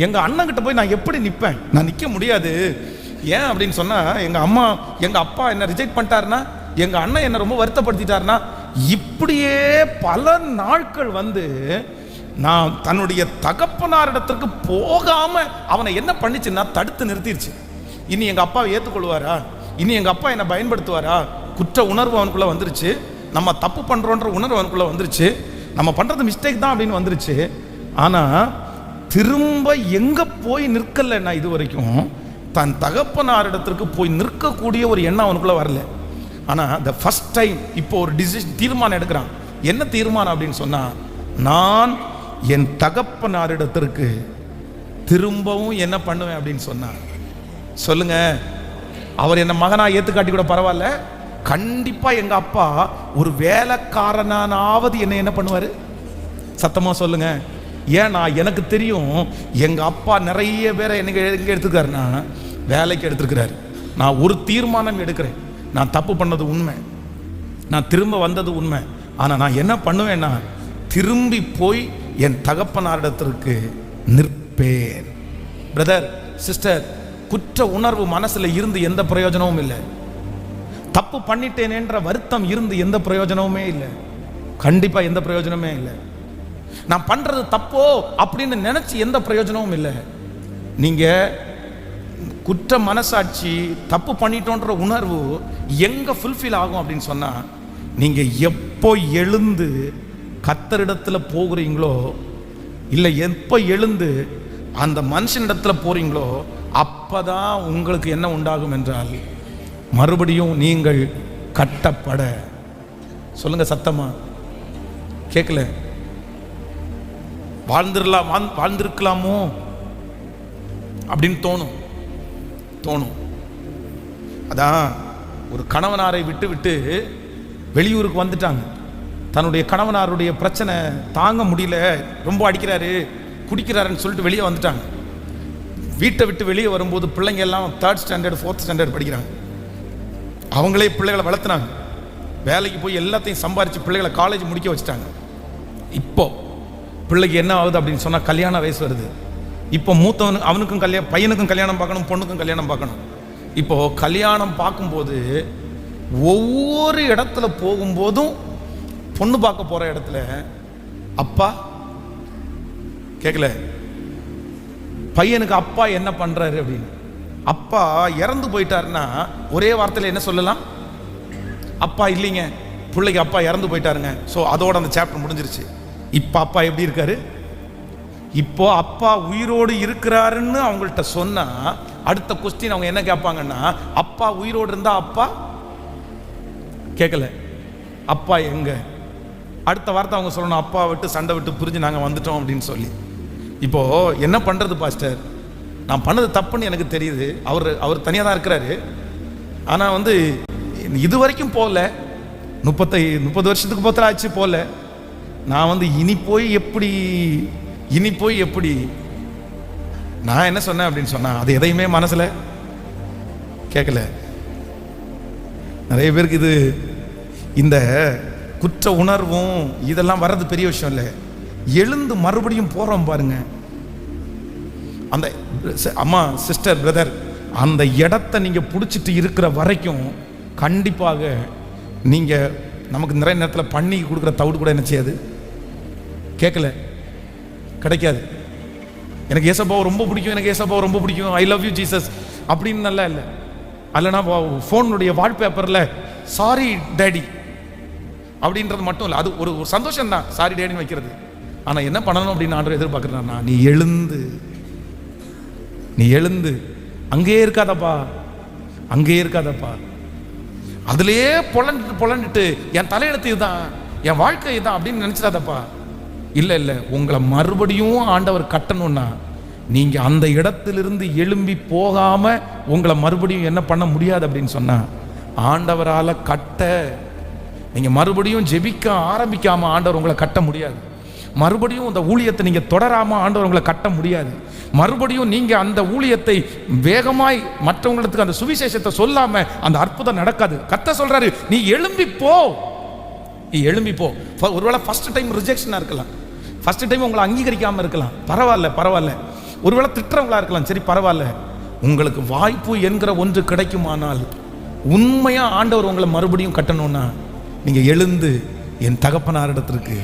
எங்க அண்ணன் கிட்ட போய் நான் எப்படி நிற்பேன்? நான் நிற்க முடியாது. ஏன் அப்படின்னு சொன்னா, எங்க அப்பா என்ன ரிஜெக்ட் பண்ணிட்டாருன்னா, எங்க அண்ணன் என்ன ரொம்ப வருத்தப்படுத்திட்டாருன்னா, இப்படியே பல நாட்கள் நான் தன்னுடைய தகப்பனாரிடத்திற்கு போகாம அவனை என்ன பண்ணிச்சுன்னா தடுத்து நிறுத்திடுச்சு. இனி எங்க அப்பாவை ஏற்றுக்கொள்வாரா? இனி எங்க அப்பா என்னை பயன்படுத்துவாரா? குற்ற உணர்வு அவனுக்குள்ள வந்துருச்சு, நம்ம தப்பு பண்றோன்ற உணர்வு அவனுக்குள்ள வந்துருச்சு, நம்ம பண்றது மிஸ்டேக் தான் அப்படின்னு வந்துருச்சு. ஆனா திரும்ப எங்க போய் நிற்கலன்னா, இது வரைக்கும் தன் தகப்பனாரிடத்திற்கு போய் நிற்கக்கூடிய ஒரு எண்ணம் அவனுக்குள்ள வரல. ஆனா the first time இப்போ ஒரு தீர்மானம் எடுக்கிறான். என்ன தீர்மானம் அப்படின்னு சொன்னா, நான் என் தகப்பனாரிடத்திற்கு திரும்பவும் என்ன பண்ணுவேன் அப்படின்னு சொன்னா, சொல்லுங்க, அவர் என்ன மகனா ஏத்துக்காட்டி கூட பரவாயில்ல, கண்டிப்பா எங்க அப்பா ஒரு வேலைக்காரனாவது என்ன பண்ணுவாரு? சத்தமா சொல்லுங்க. ஏன்னா எனக்கு தெரியும், எங்க அப்பா நிறைய பேரை எங்க எடுத்துக்காருன்னா வேலைக்கு எடுத்துக்கிறாரு. நான் ஒரு தீர்மானம் எடுக்கிறேன், நான் தப்பு பண்ணது உண்மை, நான் திரும்ப வந்தது உண்மை. ஆனால் நான் என்ன பண்ணுவேன்னா, திரும்பி போய் என் தகப்பனாரிடத்திற்கு நிற்பேன். பிரதர், சிஸ்டர், குற்ற உணர்வு மனசில் இருந்து எந்த பிரயோஜனமும் இல்லை. தப்பு பண்ணிட்டேன் என்ற வருத்தம் இருந்து எந்த பிரயோஜனமுமே இல்லை. கண்டிப்பாக எந்த பிரயோஜனமே இல்லை. நான் பண்ணுறது தப்போ அப்படின்னு நினச்சி எந்த பிரயோஜனமும் இல்லை. நீங்கள் குற்ற மனசாட்சி, தப்பு பண்ணிட்டோன்ற உணர்வு எங்கே ஃபுல்ஃபில் ஆகும் அப்படின்னு சொன்னால், நீங்கள் எப்போ எழுந்து கர்த்தரிடத்தில் போகிறீங்களோ, இல்லை எப்போ எழுந்து அந்த மனுஷனிடத்தில் போகிறீங்களோ, அப்போ தான் உங்களுக்கு என்ன உண்டாகும் என்றால், மறுபடியும் நீங்கள் கட்டப்பட. சொல்லுங்க சத்தமா, கேட்கல? வாழ்ந்திருக்கலாமோ அப்படின்னு தோணும். அதான் ஒரு கணவனாரை விட்டு வெளியூருக்கு வந்துட்டாங்க. தன்னுடைய கணவனாருடைய பிரச்சனை தாங்க முடியல, ரொம்ப அடிக்கிறாரு, குடிக்கிறாருன்னு சொல்லிட்டு வெளியே வந்துட்டாங்க. வீட்டை விட்டு வெளியே வரும்போது பிள்ளைங்க எல்லாம் 3rd ஸ்டாண்டர்ட் 4th ஸ்டாண்டர்ட் படிக்கிறாங்க. அவங்களே பிள்ளைகளை வளர்த்துனாங்க, வேலைக்கு போய் எல்லாத்தையும் சம்பாரித்து பிள்ளைகளை காலேஜ் முடிக்க வச்சுட்டாங்க. இப்போ பிள்ளைக்கு என்ன ஆகுது அப்படின்னு சொன்னால், கல்யாண வயசு வருது. இப்போ மூத்தவனுக்கு அவனுக்கும் பையனுக்கும் கல்யாணம் பார்க்கணும், பொண்ணுக்கும் கல்யாணம் பார்க்கணும். இப்போ கல்யாணம் பார்க்கும்போது ஒவ்வொரு இடத்துல போகும்போதும் பொண்ணு பார்க்க போகிற இடத்துல அப்பா கேட்கல, பையனுக்கு அப்பா என்ன பண்ணுறாரு அப்படின்னு. அப்பா இறந்து போயிட்டாருன்னா ஒரே வார்த்தையில் என்ன சொல்லலாம்? அப்பா இல்லைங்க, பிள்ளைக்கு அப்பா இறந்து போயிட்டாருங்க. ஸோ அதோட அந்த சாப்டர் முடிஞ்சிருச்சு. இப்போ அப்பா எப்படி இருக்காரு? இப்போ அப்பா உயிரோடு இருக்கிறாருன்னு அவங்கள்ட்ட சொன்னா அடுத்த கொஸ்டின் அவங்க என்ன கேட்பாங்கன்னா, அப்பா உயிரோடு இருந்தா அப்பா கேட்கல, அப்பா எங்க? அடுத்த வார்த்தை அவங்க சொல்லணும், அப்பா விட்டு சண்டை விட்டு பிரிஞ்சு நாங்கள் வந்துட்டோம் அப்படின்னு சொல்லி. இப்போ என்ன பண்றது பாஸ்டர்? நான் பண்ணது தப்புன்னு எனக்கு தெரியுது. அவர் தனியாக தான் இருக்கிறாரு. ஆனால் இது வரைக்கும் போகல, 30 வருஷத்துக்கு போத்தல ஆச்சு போகல. நான் இனி போய் எப்படி நான் என்ன சொன்னேன் அப்படின்னு சொன்னா அது எதையுமே மனசுல கேட்கல. நிறைய பேருக்கு இது இந்த குற்ற உணர்வும் இதெல்லாம் வர்றது பெரிய விஷயம் இல்லை. எழுந்து மறுபடியும் போறோம் பாருங்க, அந்த அம்மா சிஸ்டர் பிரதர் அந்த இடத்தை நீங்க பிடிச்சிட்டு இருக்கிற வரைக்கும் கண்டிப்பாக நீங்க நமக்கு நிறைய நேரத்தில் பண்ணி கொடுக்குற தவிடு கூட என்ன செய்யாது, கேட்கல, கிடைக்காது. எனக்கு ஏசப்பாவை ரொம்ப பிடிக்கும், எனக்கு ஏசப்பாவை ரொம்ப பிடிக்கும், ஐ லவ் யூ ஜீசஸ் அப்படின்னு நல்லா இல்லை. அல்லனா ஃபோனுடைய வால்பேப்பரில் சாரி டேடி அப்படின்றது மட்டும் இல்லை, அது ஒரு சந்தோஷம் தான் சாரி டேடின்னு வைக்கிறது. ஆனால் என்ன பண்ணணும் அப்படின்னு ஆண்டவர் எதிர்பார்க்குறேன்னா, நீ எழுந்து அங்கேயே இருக்காதப்பா, அதுலேயே பொழந்துட்டு என் தலையெழுத்து இதுதான், என் வாழ்க்கை இதுதான் அப்படின்னு நினச்சிடாதப்பா. இல்லை, உங்களை மறுபடியும் ஆண்டவர் கட்டணும்னா நீங்கள் அந்த இடத்திலிருந்து எழும்பி போகாமல் உங்களை மறுபடியும் என்ன பண்ண முடியாது அப்படின்னு சொன்னால், ஆண்டவரால் கட்ட நீங்கள் மறுபடியும் ஜெபிக்க ஆரம்பிக்காமல் ஆண்டவர் உங்களை கட்ட முடியாது. மறுபடியும் அந்த ஊழியத்தை நீங்கள் தொடராமல் ஆண்டவர் உங்களை கட்ட முடியாது. மறுபடியும் நீங்கள் அந்த ஊழியத்தை வேகமாய் மற்றவங்களுக்கு அந்த சுவிசேஷத்தை சொல்லாமல் அந்த அற்புதம் நடக்காது. கர்த்தர் சொல்கிறாரு, நீ எழும்பி போ. ஒருவேளை ஃபர்ஸ்ட் டைம் ரிஜெக்ஷனாக இருக்கலாம், ஃபர்ஸ்ட் டைம் உங்களை அங்கீகரிக்காமல் இருக்கலாம், பரவாயில்ல. ஒருவேளை திட்டுறவங்களா இருக்கலாம், சரி பரவாயில்ல. உங்களுக்கு வாய்ப்பு என்கிற ஒன்று கிடைக்குமானால், உண்மையாக ஆண்டவர் உங்களை மறுபடியும் கட்டணும்னா நீங்கள் எழுந்து என் தகப்பனாரிடத்திற்கு.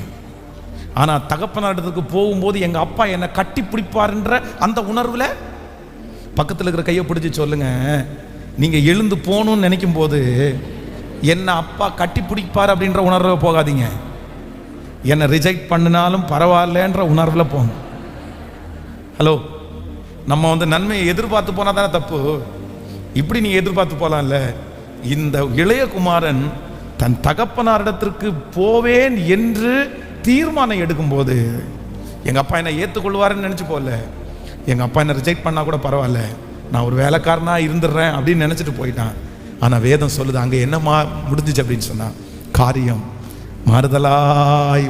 ஆனால் தகப்பனாரிடத்துக்கு போகும்போது எங்கள் அப்பா என்னை கட்டி பிடிப்பாருன்ற அந்த உணர்வில் பக்கத்தில் இருக்கிற கையை பிடிச்சி சொல்லுங்க, நீங்கள் எழுந்து போகணும்னு நினைக்கும் போது என்னை அப்பா கட்டி பிடிப்பார் அப்படின்ற உணர்வை போகாதீங்க. என்னை ரிஜெக்ட் பண்ணினாலும் பரவாயில்லன்ற உணர்வில் போகணும். ஹலோ, நம்ம நன்மையை எதிர்பார்த்து போனால் தானே தப்பு. இப்படி நீ எதிர்பார்த்து போகலாம்ல. இந்த இளைய குமாரன் தன் தகப்பனாரிடத்திற்கு போவேன் என்று தீர்மானம் எடுக்கும்போது, எங்கள் அப்பா என்னை ஏற்றுக்கொள்வாருன்னு நினச்சி போகல, எங்கள் அப்பா என்னை ரிஜெக்ட் பண்ணால் கூட பரவாயில்ல, நான் ஒரு வேலைக்காரனாக இருந்துடுறேன் அப்படின்னு நினச்சிட்டு போயிட்டான். ஆனால் வேதம் சொல்லுது, அங்கே என்ன முடிஞ்சிச்சு அப்படின்னு சொன்னால், காரியம் மாறுதலாய்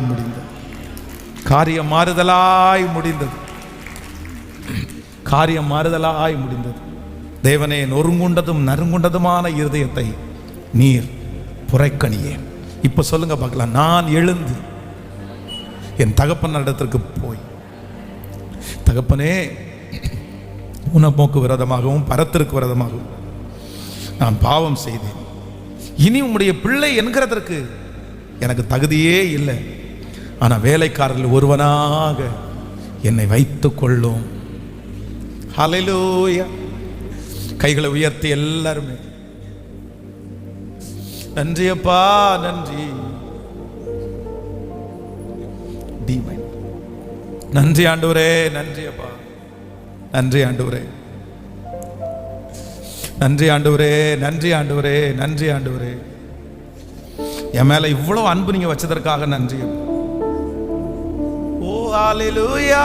முடிந்தது. தேவனே, நொறுங்குண்டதும் நறுங்குண்டதுமான இருதயத்தை நீர் புறக்கணியே. இப்போ சொல்லுங்க பார்க்கலாம், நான் எழுந்து என் தகப்பன் இடத்திற்கு போய், தகப்பனே, உனக்கு விரோதமாகவும் பரத்திற்கு விரோதமாகவும் நான் பாவம் செய்தேன், இனி உம்முடைய பிள்ளை என்கிறதற்கு எனக்கு தகுதியே இல்லை, ஆனால் வேலைக்காரர்கள் ஒருவனாக என்னை வைத்துக் கொள்ளும். ஹல்லேலூயா. கைகளை உயர்த்தி எல்லாருமே, நன்றி அப்பா, நன்றி, நன்றி ஆண்டவரே, நன்றி அப்பா, நன்றி ஆண்டவரே, நன்றி ஆண்டவரே, நன்றி ஆண்டவரே, நன்றி ஆண்டவரே. என் மேல இவ்வளவு அன்பு நீங்க வச்சதற்காக நன்றி. ஓ ஹல்லேலூயா.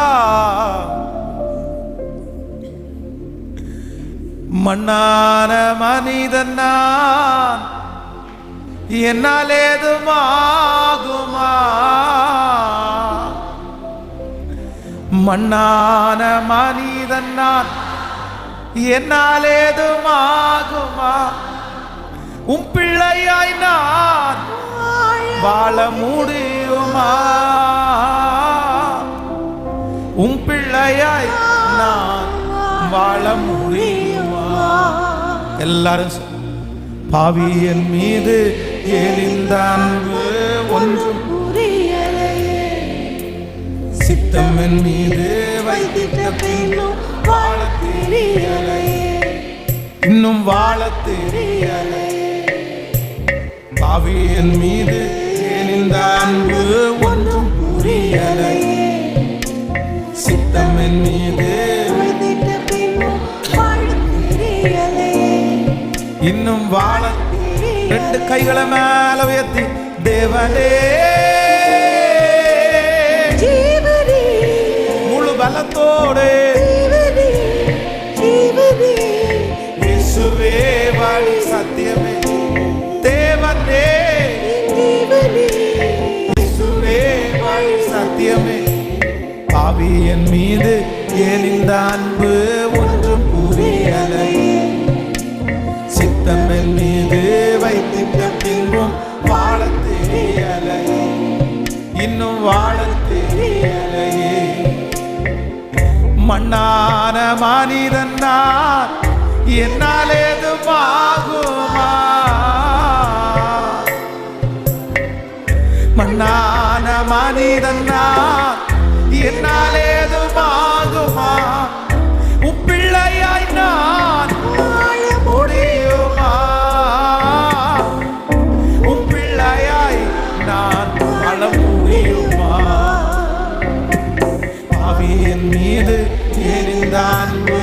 மண்ணான மனிதன் நான், என்னால் ஏதுமாகுமா? மண்ணான மனிதன் நான், என்னால் ஏதுமாகுமா? உம் பிள்ளையாய் நான் வாழ முடியுமா? உம் பிள்ளையாய் நான் வாழ முடியுமா? எல்லாரும் பாவியன் மீது ஏலிந்த அன்பு ஒன்றும் புரியலையே, சித்தம்மன் மீது வைத்திட்ட பின்னும் வாழ தெரியலையே, இன்னும் வாழ தெரியலையே. பாவியன் மீது ஏலிந்த அன்பு ஒன்றும் புரியலையே, என் மீது இன்னும் வாழ. ரெண்டு கைகளை மேல உயர்த்தி தேவனே முழு பலத்தோடு இயேசுவே வழி சத்தியமே தேவனே இயேசுவே வழி சத்தியமே. பாவி என் மீது ஏன் இந்த அன்பு ஒன்றும் புரியலை. சித்தம் என் மீது வைத்திட்ட பின்பும் வாழ தெரியலை. இன்னும் வாழ தெரியலையே. மண்ணான மனிதன் நான் என்னால் ஏதுமாகுமா? மண்ணான மனிதன் நான் என்னால் ஏதுமாகுமா? உப்பிள்ளையாய் நான் வாழ முடியுமா? உப்பிள்ளையாய் நான் வாழ முடியுமா? பாவியின் மீது எரிந்த அன்பு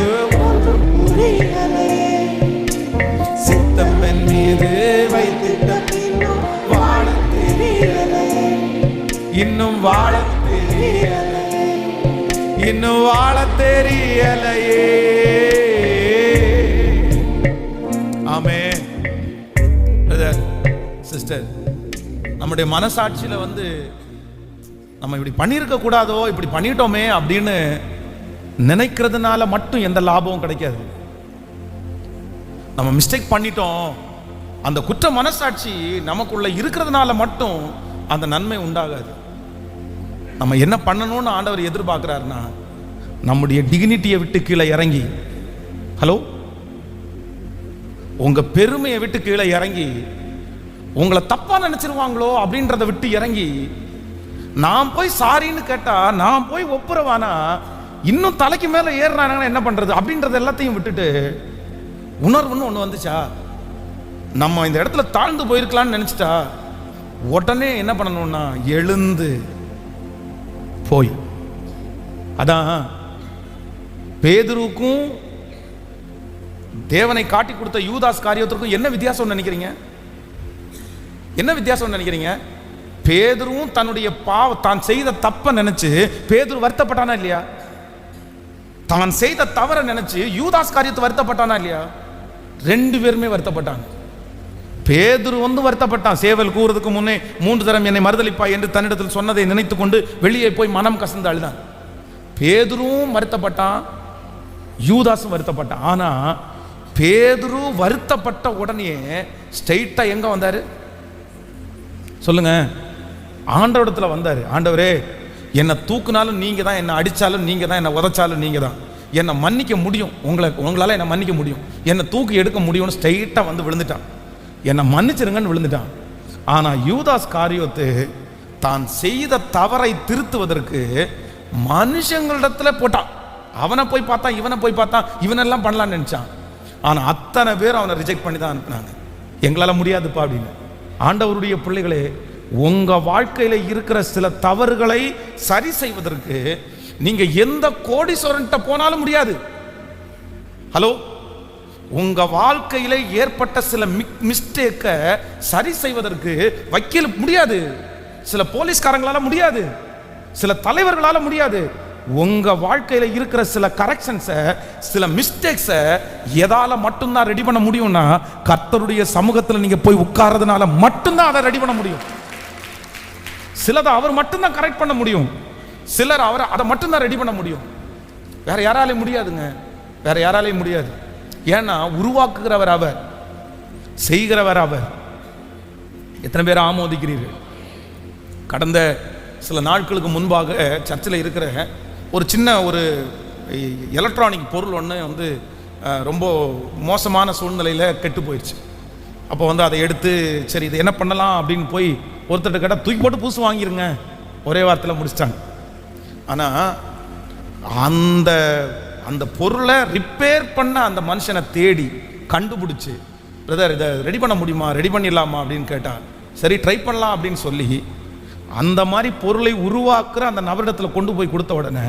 ஒன்றும் புரியலை. சித்தம் என் மீது வைத்திட்ட வாழ தெரியலை. இன்னும் வாழ தெரியலை. இன்னும் வாழ தெரியலையே. ஆமென். பிரதர் சிஸ்டர், நம்முடைய மனசாட்சியில நம்ம இப்படி பண்ணியிருக்க கூடாதோ, இப்படி பண்ணிட்டோமே அப்படின்னு நினைக்கிறதுனால மட்டும் எந்த லாபமும் கிடைக்காது. நம்ம மிஸ்டேக் பண்ணிட்டோம், அந்த குற்ற மனசாட்சி நமக்குள்ள இருக்கிறதுனால மட்டும் அந்த நன்மை உண்டாகாது. நம்ம என்ன பண்ணணும்னு ஆண்டவர் எதிர்பார்க்கிறாருன்னா, நம்முடைய டிக்னிட்டியை விட்டு கீழே இறங்கி, ஹலோ, உங்க பெருமையை விட்டு கீழே இறங்கி, உங்களை தப்பா நினைச்சிருவாங்களோ அப்படின்றத விட்டு இறங்கி, நான் போய் சாரின்னு கேட்டா நான் போய் ஒப்புரவானா இன்னும் தலைக்கு மேல ஏறுறாங்கன்னா என்ன பண்றது அப்படின்றது எல்லாத்தையும் விட்டுட்டு, உணர்வுன்னு ஒண்ணு வந்துச்சா, நம்ம இந்த இடத்துல தாழ்ந்து போயிருக்கலாம்னு நினைச்சிட்டா உடனே என்ன பண்ணணும்னா எழுந்து போய். அதான் பேதுருவுக்கும் தேவனை காட்டி கொடுத்த யூதாஸ் காரியத்திற்கும் என்ன வித்தியாசம் நினைக்கிறீங்க? என்ன வித்தியாசம் நினைக்கிறீங்க? பேதுருவும் தன்னுடைய தான் செய்த தப்ப நினைச்சு பேதுரு வருத்தப்பட்டானா இல்லையா? தான் செய்த தவற நினைச்சு யூதாஸ் காரியத்தை வருத்தப்பட்டானா இல்லையா? ரெண்டு பேருமே வருத்தப்பட்டாங்க. பேதுரு வருத்தப்பட்டான். சேவல் கூறதுக்கு முன்னே 3 தரம் என்னை மறுதலிப்பாய் என்று தன்னிடத்தில் சொன்னதை நினைத்து கொண்டு வெளியே போய் மனம் கசந்து அழுதான். பேதுருவும் வருத்தப்பட்டான், யூதாசும் வருத்தப்பட்டான். ஆனா பேதுரு வருத்தப்பட்ட உடனே ஸ்ட்ரைட்டா எங்க வந்தாரு சொல்லுங்க? ஆண்டவரிடத்துல வந்தாரு. ஆண்டவரே, என்னை தூக்குனாலும் நீங்க தான், என்னை அடிச்சாலும் நீங்க தான், என்னை உதைச்சாலும் நீங்க தான், என்னை மன்னிக்க முடியும், உங்களால என்னை மன்னிக்க முடியும், என்னை தூக்கி எடுக்க முடியும்னு ஸ்ட்ரைட்டா விழுந்துட்டான். என்னை மன்னிச்சிருங்கன்னு விழுந்துட்டான். ஆனா யூதாஸ் காரியத்தை தான் செய்த தவறை திருத்துவதற்கு மனுஷங்களிடத்துல போட்டான். அவனை போய் பார்த்தான், இவனை போய் பார்த்தான், இவனெல்லாம் பண்ணலான்னு நினைச்சான். ஆனா அத்தனை பேர் அவனை ரிஜெக்ட் பண்ணி தான் அனுப்பினாங்க. எங்களால முடியாதுப்பா அப்படின்னு. ஆண்டவருடைய பிள்ளைகளே, உங்க வாழ்க்கையில இருக்கிற சில தவறுகளை சரி செய்வதற்கு நீங்க எந்த கோடீஸ்வரன்ட்ட போனாலும் முடியாது. ஹலோ, உங்க வாழ்க்கையில ஏற்பட்ட சில மிஸ்டேக்கை சரி செய்வதற்கு வக்கீல் முடியாது, சில போலீஸ்காரங்களால முடியாது, சில தலைவர்களால முடியாது. உங்க வாழ்க்கையில இருக்கிற சில கரெக்ஷன்ஸை, சில மிஸ்டேக்ஸை எதால மட்டும்தான் ரெடி பண்ண முடியும்னா, கர்த்தருடைய சமூகத்தில் நீங்க போய் உட்கார்றதுனால மட்டும்தான் அதை ரெடி பண்ண முடியும். சிலதை அவர் மட்டும்தான் கரெக்ட் பண்ண முடியும், சிலர் அதை மட்டும்தான் ரெடி பண்ண முடியும். வேற யாராலையும் முடியாதுங்க, வேற யாராலையும் முடியாது. ஏன்னா உருவாக்குகிறவர் அவர், செய்கிறவர் அவர். எத்தனை பேர் ஆமோதிக்கிறீர்கள்? கடந்த சில நாட்களுக்கு முன்பாக சர்ச்சில் இருக்கிற ஒரு சின்ன ஒரு எலக்ட்ரானிக் பொருள் ஒன்று ரொம்ப மோசமான சூழ்நிலையில் கெட்டு போயிடுச்சு. அப்போ அதை எடுத்து சரி இது என்ன பண்ணலாம் அப்படின்னு போய் ஒருத்தர் கேட்டால் தூக்கி போட்டு புதுசு வாங்கிருங்க, ஒரே வாரத்தில் முடிச்சிட்டாங்க. ஆனால் அந்த அந்த பொருளை ரிப்பேர் பண்ண அந்த மனுஷனை தேடி கண்டுபிடிச்சி, பிரதர் இதை ரெடி பண்ண முடியுமா, ரெடி பண்ணிடலாமா அப்படின்னு கேட்டால், சரி ட்ரை பண்ணலாம் அப்படின்னு சொல்லி அந்த மாதிரி பொருளை உருவாக்குற அந்த நபரிடத்தில் கொண்டு போய் கொடுத்த உடனே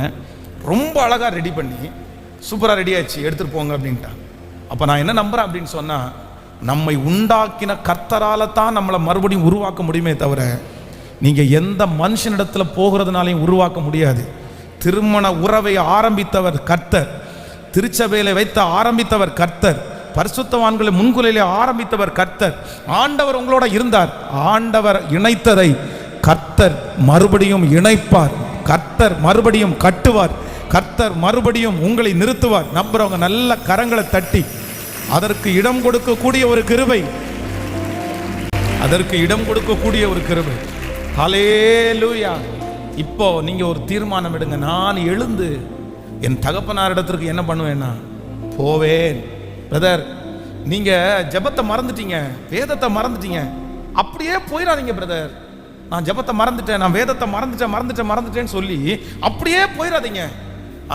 ரொம்ப அழகாக ரெடி பண்ணி சூப்பராக ரெடி ஆச்சு, எடுத்துகிட்டு போங்க அப்படின்ட்டான். அப்போ நான் என்ன நம்புகிறேன் அப்படின்னு சொன்னால், நம்மை உண்டாக்கின கர்த்தரால் தான் நம்மளை மறுபடியும் உருவாக்க முடியுமே தவிர நீங்கள் எந்த மனுஷனிடத்தில் போகிறதுனாலையும் உருவாக்க முடியாது. திருமண உறவை ஆரம்பித்தவர் கர்த்தர், திருச்சபையில வைத்து ஆரம்பித்தவர் கர்த்தர், பரிசுத்தவான்களை முன்குலையிலே ஆரம்பித்தவர் கர்த்தர். ஆண்டவர் உங்களோட இருந்தார். ஆண்டவர் இணைத்ததை கர்த்தர் மறுபடியும் இணைப்பார். கர்த்தர் மறுபடியும் கட்டுவார். கர்த்தர் மறுபடியும் உங்களை நிறுத்துவார். நம்புறவங்க நல்ல கரங்களை தட்டி அதற்கு இடம் கொடுக்கக்கூடிய ஒரு கிருபை, அதற்கு இடம் கொடுக்கக்கூடிய ஒரு கிருபை. ஹல்லேலூயா. இப்போ நீங்க ஒரு தீர்மானம் எடுங்க. நான் எழுந்து என் தகப்பனார் இடத்திற்கு என்ன பண்ணுவேன்னா போவேன். பிரதர், நீங்க ஜெபத்தை மறந்துட்டீங்க, வேதத்தை மறந்துட்டீங்க, அப்படியே போயிடாதீங்க பிரதர். நான் ஜெபத்தை மறந்துட்டேன், நான் வேதத்தை மறந்துட்டேன்னு சொல்லி அப்படியே போயிடாதீங்க.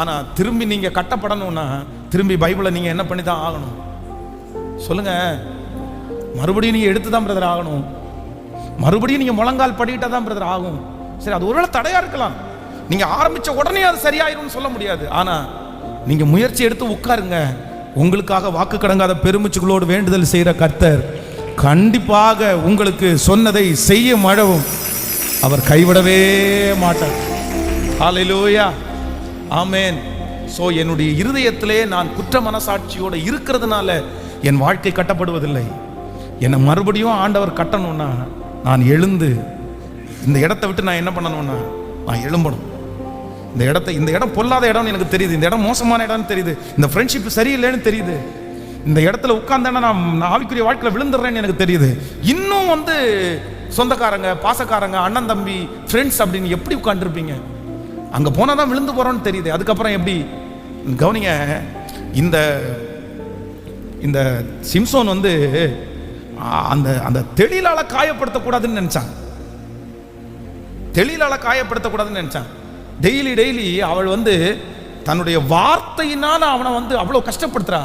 ஆனா திரும்பி நீங்க கட்டப்படணும்னா திரும்பி பைபிளை நீங்க என்ன பண்ணி தான் ஆகணும்? சொல்லுங்க. மறுபடியும் நீங்க எடுத்து தான் பிரதர் ஆகணும். மறுபடியும் நீங்க முழங்கால் படிக்கிட்டா தான் பிரதர் ஆகும். சரி, அது ஒருவேளை தடையா இருக்கலாம். நீங்க ஆரம்பிச்ச உடனே அது சரியாயிரும்னு சொல்ல முடியாது. ஆனா நீங்க முயற்சி எடுத்து உட்காருங்க. உங்களுக்காக வாக்கு கடங்காத பெருமிச்சுகளோடு வேண்டுதல் செய்கிற கர்த்தர் கண்டிப்பாக உங்களுக்கு சொன்னதை செய்ய மழவும் அவர் கைவிடவே மாட்டார். ஹல்லேலூயா, ஆமென். ஸோ என்னுடைய இருதயத்திலே நான் குற்ற மனசாட்சியோடு இருக்கிறதுனால என் வாழ்க்கை கட்டப்படுவதில்லை. என்னை மறுபடியும் ஆண்டவர் கட்டணும்னா நான் எழுந்து இந்த இடத்தை விட்டு நான் என்ன பண்ணணும்னா நான் எழும்பணும். இந்த இடம் பொல்லாத இடம்னு எனக்கு தெரியுது, இந்த இடம் மோசமான இடம்னு தெரியுது, இந்த ஃப்ரெண்ட்ஷிப் சரியில்லைன்னு தெரியுது, இந்த இடத்துல உட்கார்ந்தேன்னா நான் ஆவிக்குரிய வாழ்க்கையில் விழுந்துடுறேன்னு எனக்கு தெரியுது. இன்னும் சொந்தக்காரங்க, பாசக்காரங்க, அண்ணன் தம்பி, ஃப்ரெண்ட்ஸ் அப்படின்னு எப்படி உட்காந்துருப்பீங்க? அங்கே போனால் தான் விழுந்து போகிறோன்னு தெரியுது. அதுக்கப்புறம் எப்படி? கவனிங்க, இந்த இந்த சிம்சோன் அந்த அந்த தெளிலால காயப்படுத்தக்கூடாதுன்னு நினைச்சான். தெளிலால காயப்படுத்தக்கூடாதுன்னு நினைச்சான். டெய்லி அவள் தன்னுடைய வார்த்தையினால அவனை அவ்வளவு கஷ்டப்படுத்துறா.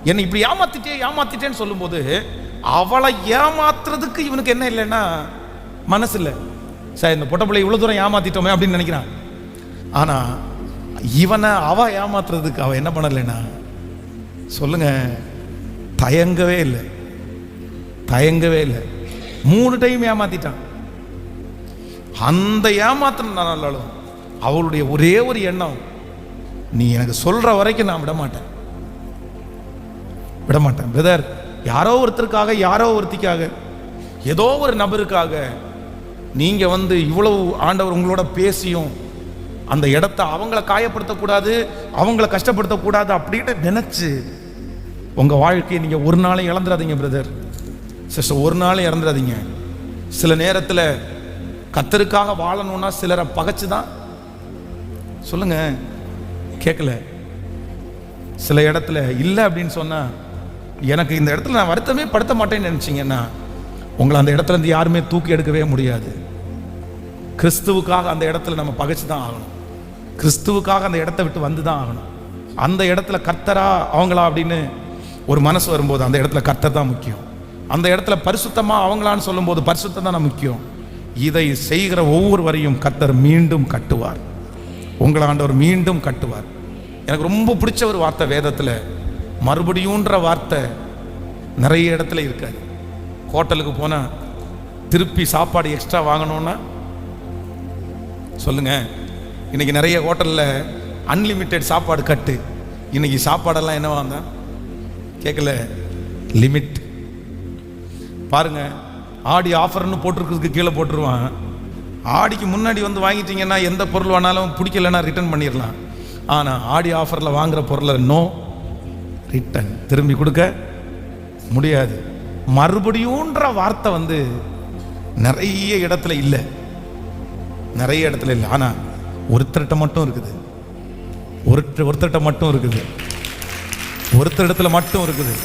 என்னை இப்படி ஏமாத்திட்டேன்னு சொல்லும்போது அவளை ஏமாத்துறதுக்கு இவனுக்கு என்ன இல்லைன்னா மனசு இல்லை. சார், இந்த பொட்ட பிள்ளை இவ்வளவு தூரம் ஏமாத்திட்டோமே அப்படின்னு நினைக்கிறான். ஆனா அவ ஏமாத்துறதுக்கு அவ என்ன பண்ணலைன்னா சொல்லுங்க, தயங்கவே இல்லை. 3 டைம் ஏமாத்திட்டான். அந்த ஏமாத்தினாலும் அவளுடைய ஒரே ஒரு எண்ணம், நீ எனக்கு சொல்ற வரைக்கும் நான் விட மாட்டேன் பிரதர். யாரோ ஒருத்தருக்காக, யாரோ ஒருத்திக்காக, ஏதோ ஒரு நபருக்காக நீங்க இவ்வளவு ஆண்டவர் உங்களோட பேசியும் அந்த இடத்தை அவங்கள காயப்படுத்தக்கூடாது, அவங்கள கஷ்டப்படுத்தக்கூடாது அப்படின்னு நினைச்சு உங்க வாழ்க்கையை நீங்க ஒரு நாளை இழந்துடாதீங்க பிரதர், சிஸ்டர். ஒரு நாளை இழந்துடாதீங்க. சில நேரத்தில் கர்த்தருக்காக வாழணும்னா சிலரை பகைச்சுதான். சொல்லுங்க, கேட்கல. சில இடத்துல இல்லை அப்படின்னு சொன்னா, எனக்கு இந்த இடத்துல நான் வருத்தமே படுத்த மாட்டேன்னு நினைச்சீங்கன்னா உங்களை அந்த இடத்துல இருந்து யாருமே தூக்கி எடுக்கவே முடியாது. கிறிஸ்துவுக்காக அந்த இடத்துல நம்ம பகைச்சு தான் ஆகணும். கிறிஸ்துவுக்காக அந்த இடத்தை விட்டு வந்து தான் ஆகணும். அந்த இடத்துல கர்த்தரா அவங்களா அப்படின்னு ஒரு மனசு வரும்போது அந்த இடத்துல கர்த்தர் தான் முக்கியம். அந்த இடத்துல பரிசுத்தமா அவங்களான்னு சொல்லும்போது பரிசுத்தம் தான் முக்கியம். இதை செய்கிற ஒவ்வொருவரையும் கர்த்தர் மீண்டும் கட்டுவார். உங்களை ஆண்டவர் மீண்டும் கட்டுவார். எனக்கு ரொம்ப பிடிச்ச ஒரு வார்த்தை வேதத்தில், மறுபடியும்ன்ற வார்த்தை நிறைய இடத்துல இருக்காது. ஹோட்டலுக்கு போனால் திருப்பி சாப்பாடு எக்ஸ்ட்ரா வாங்கணும்னா சொல்லுங்க, இன்னைக்கு நிறைய ஹோட்டலில் அன்லிமிட்டெட் சாப்பாடு கட்டு. இன்னைக்கு சாப்பாடெல்லாம் என்ன வாங்க கேட்கல, லிமிட். பாருங்க, ஆடி ஆஃபர்னு போட்டிருக்கிறதுக்கு கீழே போட்டுருவான். ஆடிக்கு முன்னாடி வாங்கிட்டீங்கன்னா எந்த பொருள் வேணாலும் பிடிக்கலன்னா ரிட்டர்ன் பண்ணிடலாம். ஆனால் ஆடி ஆஃபரில் வாங்குற பொருளை நோ ரிட்டர்ன், திரும்பி கொடுக்க முடியாது. மறுபடியும்ன்ற வார்த்தை நிறைய இடத்துல இல்லை, நிறைய இடத்துல இல்லை. ஆனால் ஒருத்தர்கிட்ட மட்டும் இருக்குது, ஒருத்தர்கிட்ட மட்டும் இருக்குது, ஒருத்தர் இடத்துல மட்டும் இருக்குது.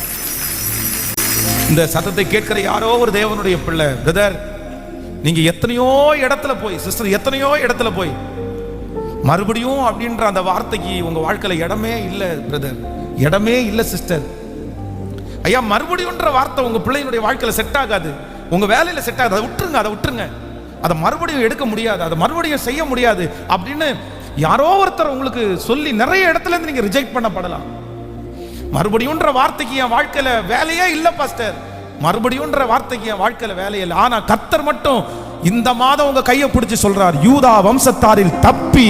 இந்த சத்தத்தை கேட்கிற யாரோ ஒரு தேவனுடைய பிள்ளை பிரதர், நீங்க எத்தனையோ இடத்துல போய், சிஸ்டர் எத்தனையோ இடத்துல போய் மறுபடியும் அப்படின்ற அந்த வார்த்தைக்கு உங்க வாழ்க்கையில இடமே இல்லை பிரதர், இடமே இல்லை சிஸ்டர். ஐயா, மறுபடியும்ன்ற வார்த்தை உங்க பிள்ளையினுடைய வாழ்க்கையில செட் ஆகாது, உங்க வேலையில செட் ஆகாது. அதை விட்டுருங்க, அதை மறுபடியும் எடுக்க முடியாது, அதை மறுபடியும் செய்ய முடியாது அப்படின்னு யாரோ ஒருத்தர் உங்களுக்கு சொல்லி நிறைய இடத்துல இருந்து நீங்க ரிஜெக்ட் பண்ணப்படலாம். மறுபடியும்ன்ற வார்த்தைக்கு என் வாழ்க்கையில வேலையே இல்லை பாஸ்டர், மறுபடியும்ன்ற வார்த்தைக்கு என் வாழ்க்கையில வேலையே இல்லை. ஆனா கர்த்தர் மட்டும் இந்த மாதம் உங்க கையை பிடிச்சு சொல்றார், யூதா வம்சத்தாரில் தப்பி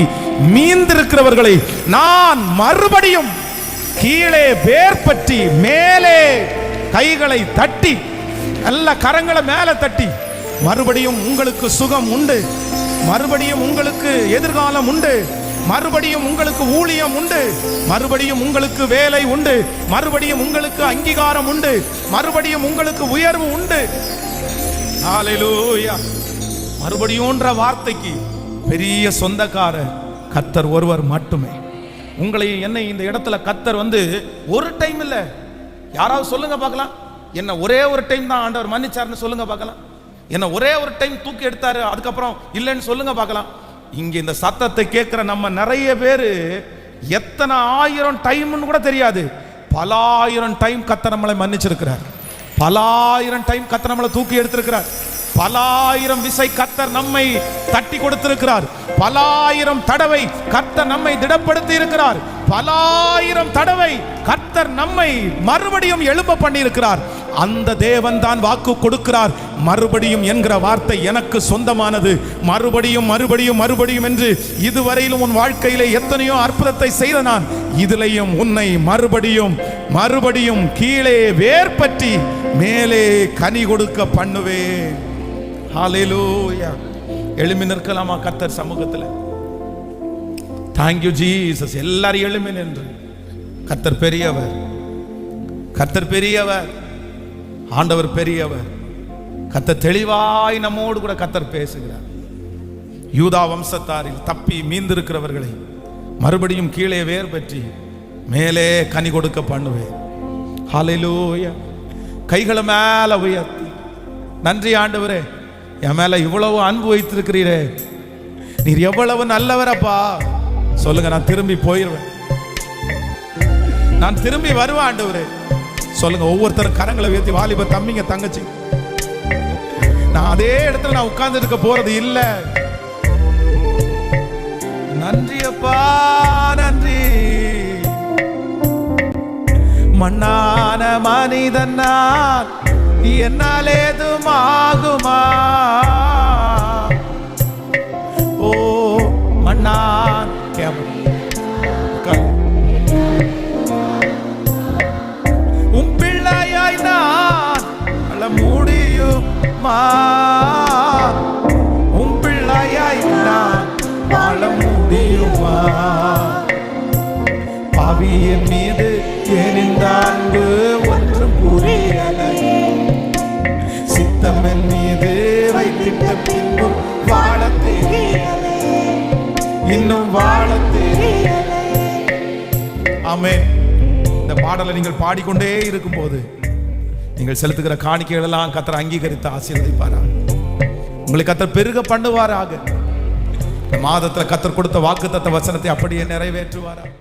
மீந்திருக்கிறவர்களை நான் மறுபடியும் கீழே வேர் பற்றி மேலே கைகளை தட்டி, நல்ல கரங்களை மேலே தட்டி, மறுபடியும் உங்களுக்கு சுகம் உண்டு, மறுபடியும் உங்களுக்கு எதிர்காலம் உண்டு, மறுபடியும் உங்களுக்கு ஊழியம் உண்டு, மறுபடியும் உங்களுக்கு வேலை உண்டு, மறுபடியும் உங்களுக்கு அங்கீகாரம் உண்டு, மறுபடியும் உங்களுக்கு உயர்வு உண்டு. ஹல்லேலூயா. மறுபடியும்ன்ற வார்த்தைக்கு பெரிய சொந்தக்காரர் கர்த்தர் ஒருவர் மட்டுமே. உங்களை என்னை இந்த இடத்துல கர்த்தர் ஒரு டைம் இல்லை, யாராவது சொல்லுங்க பார்க்கலாம், என்ன ஒரே ஒரு டைம் தான் ஆண்டவர் மன்னிச்சாருன்னு சொல்லுங்க பார்க்கலாம். என்ன ஒரே ஒரு டைம் தூக்கி எடுத்தாரு அதுக்கப்புறம் இல்லைன்னு சொல்லுங்க பார்க்கலாம். இங்க இந்த சத்தத்தை கேட்கிற நம்ம நிறைய பேர் எத்தனை ஆயிரம் டைம்னு கூட தெரியாது, பல ஆயிரம் டைம் கர்த்தர் நம்மளை மன்னிச்சிருக்கிறார், பல ஆயிரம் டைம் கர்த்தர் நம்மளை தூக்கி எடுத்திருக்கிறார், பல ஆயிரம் விசை கர்த்தர் நம்மை தட்டி கொடுத்திருக்கிறார், பல ஆயிரம் தடவை கர்த்தர் நம்மை திடப்படுத்தி இருக்கிறார், பல ஆயிரம் தடவை கர்த்தர் நம்மை மறுபடியும் எழும்ப பண்ணி இருக்கிறார். அந்த தேவன் தான் வாக்கு கொடுக்கிறார், மறுபடியும் என்கிற வார்த்தை எனக்கு சொந்தமானது. மறுபடியும் மறுபடியும் மறுபடியும் என்று இதுவரையிலும் உன் வாழ்க்கையிலே எத்தனையோ அற்புதத்தை செய்த நான் இதிலையும் உன்னை மறுபடியும் மறுபடியும் கீழே வேர் பற்றி மேலே கனி கொடுக்க பண்ணுவேன். ஹல்லேலூயா. எழும்பி நிற்கலாமா கர்த்தர் சமூகத்தில்? Thank you Jesus. எல்லாரும் எழும்பி நின்று, கர்த்தர் பெரியவர், கர்த்தர் பெரியவர், ஆண்டவர் பெரியவர். கர்த்தர் தெளிவாய் நம்மோடு கூட கர்த்தர் பேசுகிறார். யூதா வம்சத்தாரில் தப்பி மீந்திருக்கிறவர்களை மறுபடியும் கீழே வேர் பற்றி மேலே கனி கொடுக்க பண்ணுவேன். ஹல்லேலூயா. கைகளை மேல உயர்த்தி, நன்றி ஆண்டவரே, என் மேல இவ்வளவு அன்பு வைத்திருக்கிறீரே, நீர் எவ்வளவு நல்லவரப்பா. சொல்லுங்க, நான் திரும்பி போயிருவேன், நான் திரும்பி வருவேன் ஆண்டவரே. சொல்லுங்க, ஒவ்வொருத்தரும் கரங்களை உயர்த்தி. வாலிப தம்பிங்க தங்கச்சி, நான் அதே இடத்துல நான் உட்கார்ந்து இருக்க போறது இல்ல. நன்றி அப்பா, நன்றி. மண்ணான மனிதன் நான், என்னால் ஏதும் ஆகுமா? ஓ மண்ணான் உன் பிள்ளையாய் நான் அழ முடியுமா? உன் பிள்ளையாய் நான் வாழ முடியுமா? பாவியின் மீது எரிந்த அன்பு ஒன்றும் புரியலை, சித்தமன் மீது வைத்திட்ட பின்பும் வாழ தெரியலை, இன்னும் வாழ தெரியலை. ஆமென். இந்த பாடலை நீங்கள் பாடிக்கொண்டே இருக்கும் போது நீங்கள் செலுத்துகிற காணிக்கைகள் எல்லாம் கர்த்தர் அங்கீகரித்து ஆசீர்வதிப்பாராக. உங்களை கர்த்தர் பெருக பண்ணுவாராக. இந்த மாதத்தில் கர்த்தர் கொடுத்த வாக்குத்தத்த வசனத்தை அப்படியே நிறைவேற்றுவாராக.